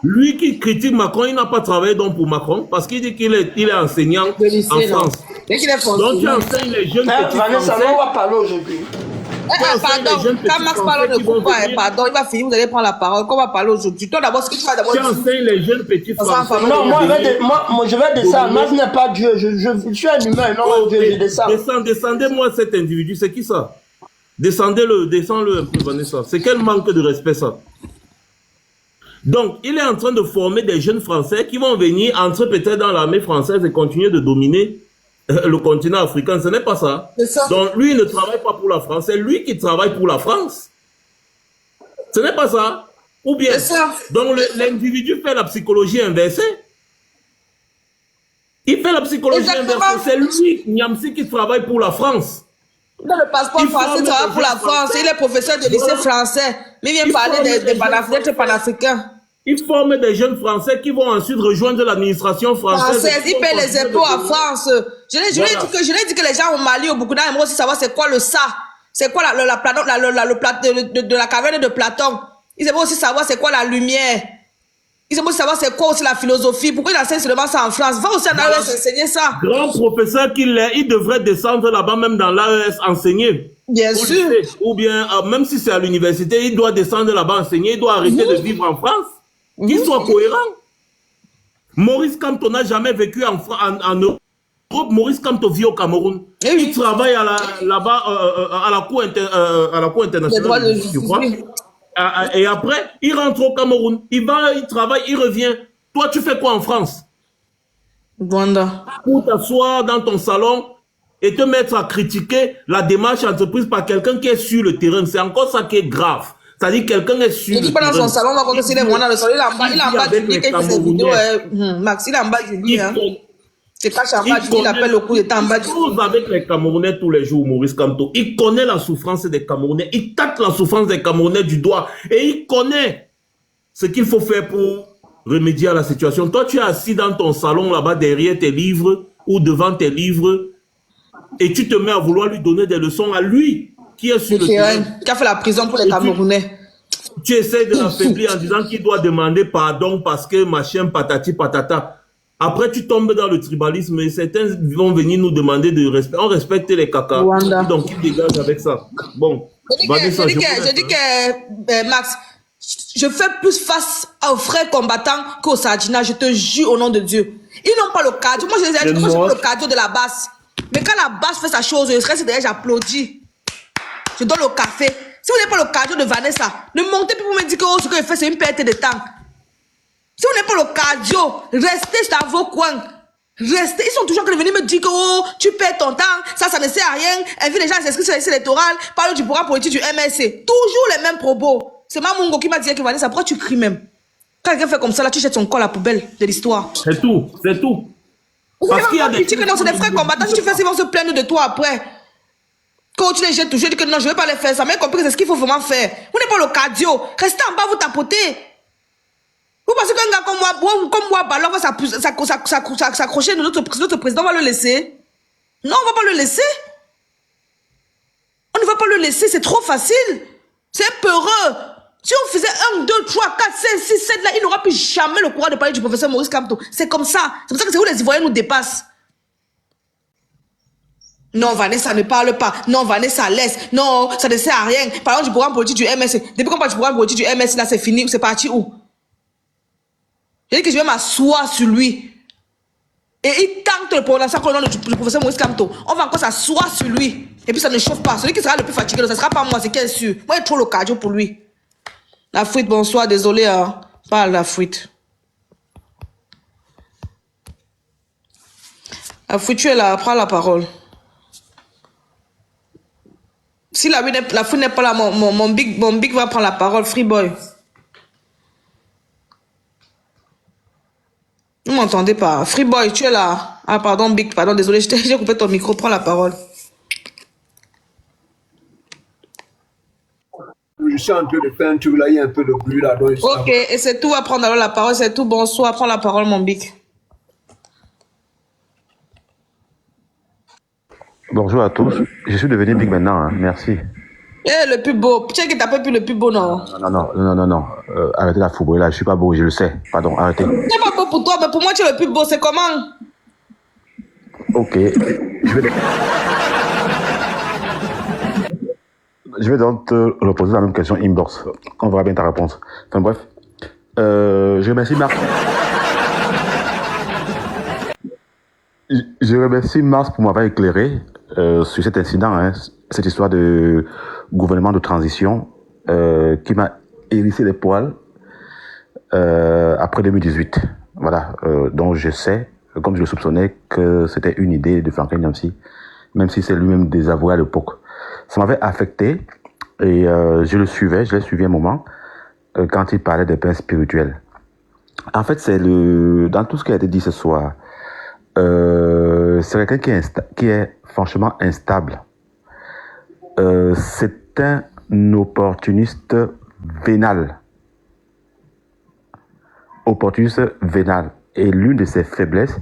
Lui qui critique Macron, il n'a pas travaillé donc pour Macron parce qu'il dit qu'il est enseignant en France. Donc tu enseignes les jeunes petits Vanessa, Français. on va parler aujourd'hui. Pardon, quand Max parle de coupa, pardon, il va finir, vous allez prendre la parole. Qu'on va parler aujourd'hui. Toi d'abord, ce que tu vas d'abord... Tu enseignes les jeunes petits Français. Non, moi je vais descendre. Max n'est pas Dieu. Je suis un humain, non Dieu, je descends. Descendez-moi cet individu, c'est qui ça? Descendez-le, descends-le un peu, Vanessa. C'est quel manque de respect ça? Donc, il est en train de former des jeunes Français qui vont venir entrer peut-être dans l'armée française et continuer de dominer le continent africain. Ce n'est pas ça. Ça. Donc, lui, il ne travaille pas pour la France. C'est lui qui travaille pour la France. Ce n'est pas ça. Ou bien, donc l'individu fait la psychologie inversée. Il fait la psychologie inversée. C'est lui, Niamsi, qui travaille pour la France. Dans le passeport français, il travaille pour la France. Il est professeur de lycée français. Mais il vient parler des panafricains. Il forme des jeunes Français qui vont ensuite rejoindre l'administration française. Il paie les impôts en France. Je l'ai dit que les gens au Mali, au Burkina, aimeraient aussi savoir c'est quoi le ça. C'est quoi de la caverne de Platon. Ils aimeraient aussi savoir c'est quoi la lumière. Ils aimeraient aussi savoir c'est quoi aussi la philosophie. Pourquoi il enseigne seulement ça en France? Va aussi en AES enseigner ça. Grand professeur qu'il est, il devrait descendre là-bas, même dans l'AES, enseigner. Bien sûr. Ou bien, même si c'est à l'université, il doit descendre là-bas enseigner. Il doit arrêter de vivre en France. Qu'il soit cohérent. Maurice Kamto n'a jamais vécu en Europe. Maurice Kamto vit au Cameroun. Il travaille là-bas à la Cour internationale, je crois. Et après, il rentre au Cameroun. Il va, il travaille, il revient. Toi, tu fais quoi en France? Rwanda. Pour t'asseoir dans ton salon et te mettre à critiquer la démarche entreprise par quelqu'un qui est sur le terrain. C'est encore ça qui est grave. C'est-à-dire quelqu'un est sur le terrain. Il n'est pas dans son salon, on va voir s'il est dans le salon. Il est en bas du lit, il fait ses vidéos. Max, il est en bas du lit. C'est cache en bas du lit, il appelle le coup d'état en bas du lit. Il cause avec les Camerounais tous les jours, Maurice Kamto. Il connaît la souffrance des Camerounais. Il tâte la souffrance des Camerounais du doigt. Et il connaît ce qu'il faut faire pour remédier à la situation. Toi, tu es assis dans ton salon là-bas derrière tes livres ou devant tes livres et tu te mets à vouloir lui donner des leçons à lui. qui est sur le Qui terrain. a fait la prison pour les Camerounais. Tu essaies de l'affaiblir en disant qu'il doit demander pardon parce que machin patati patata. Après, tu tombes dans le tribalisme et certains vont venir nous demander de respect. On respecte les caca. Rwanda. Donc, ils dégagent avec ça. Bon. Je dis que, Max, je fais plus face aux frères combattants qu'aux Sardina, je te jure au nom de Dieu. Ils n'ont pas le cardio. Moi, je les ai dit, moi, je pas le cardio de la basse. Mais quand la basse fait sa chose, je reste derrière, j'applaudis. Je donne le café. Si vous n'avez pas le cardio de Vanessa, ne montez plus pour me dire que ce que je fais, c'est une perte de temps. Si vous n'avez pas le cardio, restez dans vos coins. Restez. Ils sont toujours en train de venir me dire que oh, tu perds ton temps, ça ne sert à rien. Invite les gens à s'inscrire sur les listes électorales, parle du programme politique du MSC. Toujours les mêmes propos. C'est Mamungo qui m'a dit que Vanessa, pourquoi tu cries même? Quand quelqu'un fait comme ça, là, tu jettes son corps à la poubelle de l'histoire. C'est tout, c'est tout. Parce qu'il y a des... Tu dis que non, c'est des frères combattants, si tu fais ça, ils vont se plaindre de toi après. Quand tu les jettes toujours, je dis que non, je ne vais pas les faire ça. Mais compris que c'est ce qu'il faut vraiment faire. Vous n'avez pas le cardio. Restez en bas, vous tapotez. Vous pensez qu'un gars comme moi, Ballon va s'accrocher de notre président, on va le laisser? Non, on ne va pas le laisser. On ne va pas le laisser, c'est trop facile. C'est peureux. Si on faisait 1, 2, 3, 4, 5, 6, 7, là, il n'aura plus jamais le courage de parler du professeur Maurice Kamto. C'est comme ça. C'est pour ça que c'est où les Ivoiriens nous dépassent. Non, Vanessa ne parle pas. Non, Vanessa laisse. Non, ça ne sert à rien. Parlons du programme politique du MS. Depuis qu'on parle du programme politique du MS, là, c'est fini. C'est parti où? J'ai dit que je vais m'asseoir sur lui. Et il tente le prononciation le nom du professeur Maurice Kamto. On va encore s'asseoir sur lui. Et puis ça ne chauffe pas. Celui qui sera le plus fatigué, ça ne sera pas moi, c'est qui est sûr. Moi, j'ai trop le cardio pour lui. La fuite, bonsoir, désolé, hein. Pas la fuite. La fuite, tu es là, prends la parole. Si la fuite n'est pas là, mon big va prendre la parole, Free Boy. Vous m'entendez pas? Free Boy, tu es là. Ah, pardon, Big, pardon, désolé, j'ai coupé ton micro, prends la parole. Je suis en train de faire un truc là, il y a un peu de bruit là. Donc ok, et c'est tout, va prendre alors la parole, c'est tout, bonsoir, prends la parole, mon Big. Bonjour à tous, je suis devenu Big maintenant, hein. Merci. Eh, le plus beau, tu sais que t'as pas plus le plus beau, non? Non. Arrêtez la fourberie là, je suis pas beau, je le sais. Pardon, arrêtez. C'est pas beau pour toi, mais pour moi, tu es le plus beau, c'est comment? Ok, je vais donc te reposer la même question inbox. On verra bien ta réponse. Enfin bref, je remercie Marc. Je remercie Mars pour m'avoir éclairé sur cet incident, hein, cette histoire de gouvernement de transition qui m'a hérissé les poils après 2018. Voilà, donc je sais, comme je le soupçonnais, que c'était une idée de Franklin Nyamsi, même si c'est lui-même désavoué à l'époque. Ça m'avait affecté et je l'ai suivi un moment quand il parlait des pains spirituels. En fait, c'est dans tout ce qui a été dit ce soir, c'est quelqu'un qui est franchement instable. C'est un opportuniste vénal. Et l'une de ses faiblesses,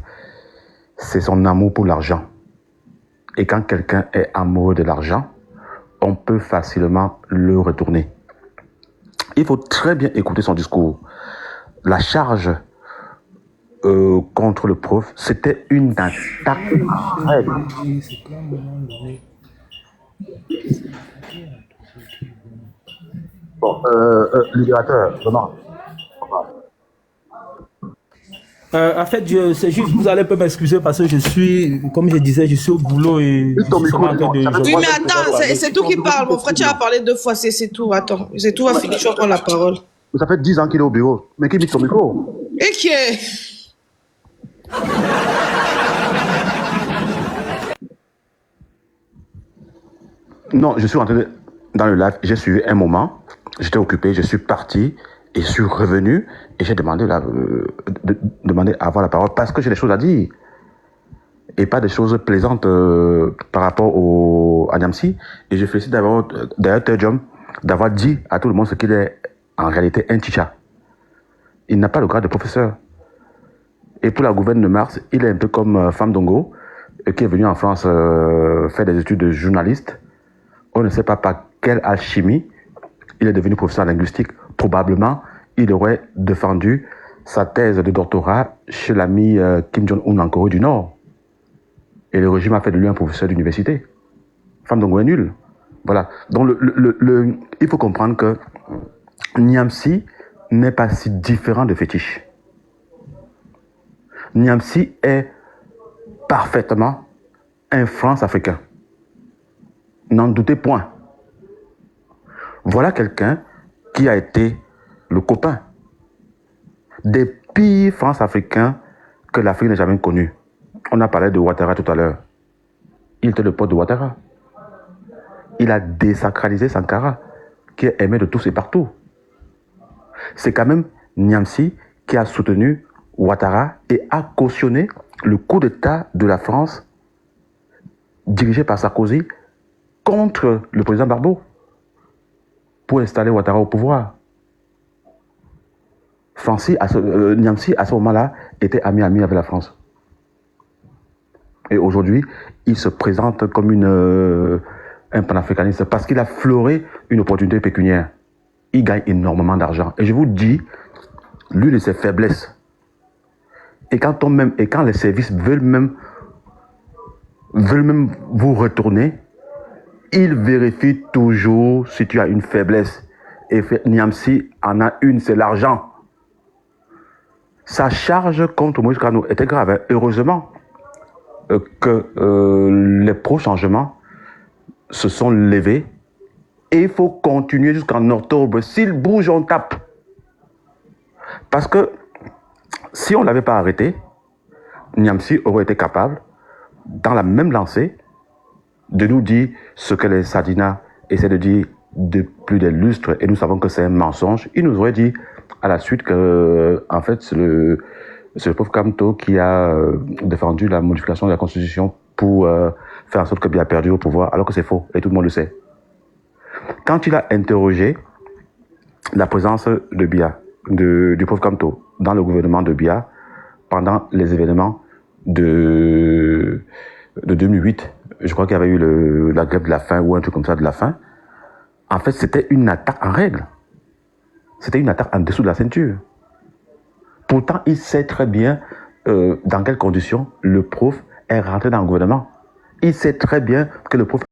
c'est son amour pour l'argent. Et quand quelqu'un est amoureux de l'argent, on peut facilement le retourner. Il faut très bien écouter son discours. La charge contre le prof, c'était une attaque. Bon, libérateur, vraiment. En fait, c'est juste, vous allez pas m'excuser parce que je suis, comme je disais, je suis au boulot et... Oui, mais attends, c'est tout qui parle. Mon frère, tu as parlé 2 fois, c'est tout. Attends, c'est tout, va finir, tu vas prendre la parole. Ça fait 10 ans qu'il est au bureau. Mais qui met son micro? Et qui est... Non, je suis rentré dans le live, j'ai suivi un moment, j'étais occupé, je suis parti et je suis revenu et j'ai demandé à avoir la parole parce que j'ai des choses à dire et pas des choses plaisantes par rapport à Nyamsi. Et je félicite d'ailleurs Tejom d'avoir dit à tout le monde ce qu'il est en réalité un chicha. Il n'a pas le grade de professeur. Et pour la gouverne de Mars, il est un peu comme Fam Dongo, qui est venu en France faire des études de journaliste on ne sait pas par quelle alchimie, il est devenu professeur en linguistique. Probablement, il aurait défendu sa thèse de doctorat chez l'ami Kim Jong-un en Corée du Nord. Et le régime a fait de lui un professeur d'université. Femme Dongou est nul. Voilà. Donc, il faut comprendre que Niamsi n'est pas si différent de Fétiche. Niamsi est parfaitement un France-africain. N'en doutez point. Voilà quelqu'un qui a été le copain des pires France-africains que l'Afrique n'ait jamais connus. On a parlé de Ouattara tout à l'heure. Il était le pote de Ouattara. Il a désacralisé Sankara, qui est aimé de tous et partout. C'est quand même Niamsi qui a soutenu Ouattara et a cautionné le coup d'État de la France dirigé par Sarkozy contre le président Barbeau pour installer Ouattara au pouvoir. Niamsi, à ce moment-là, était ami avec la France. Et aujourd'hui, il se présente comme un panafricaniste parce qu'il a fleuré une opportunité pécuniaire. Il gagne énormément d'argent. Et je vous dis, l'une de ses faiblesses, et quand les services veulent même vous retourner, ils vérifient toujours si tu as une faiblesse. Et Niamsi en a une, c'est l'argent. Sa charge contre Moïse Kano était grave. Heureusement que les pro-changements se sont levés et il faut continuer jusqu'en octobre. S'il bouge, on tape. Parce que si on ne l'avait pas arrêté, Niamsi aurait été capable, dans la même lancée, de nous dire ce que les Sadina essaient de dire depuis des lustres et nous savons que c'est un mensonge. Il nous aurait dit à la suite que, en fait, c'est le pauvre Kamto qui a défendu la modification de la Constitution pour faire en sorte que Biya a perdu au pouvoir, alors que c'est faux et tout le monde le sait. Quand il a interrogé la présence de Biya, du pauvre Kamto, dans le gouvernement de Biya, pendant les événements de 2008, je crois qu'il y avait eu la grève de la faim ou un truc comme ça de la faim. En fait, c'était une attaque en règle. C'était une attaque en dessous de la ceinture. Pourtant, il sait très bien dans quelles conditions le prof est rentré dans le gouvernement. Il sait très bien que le prof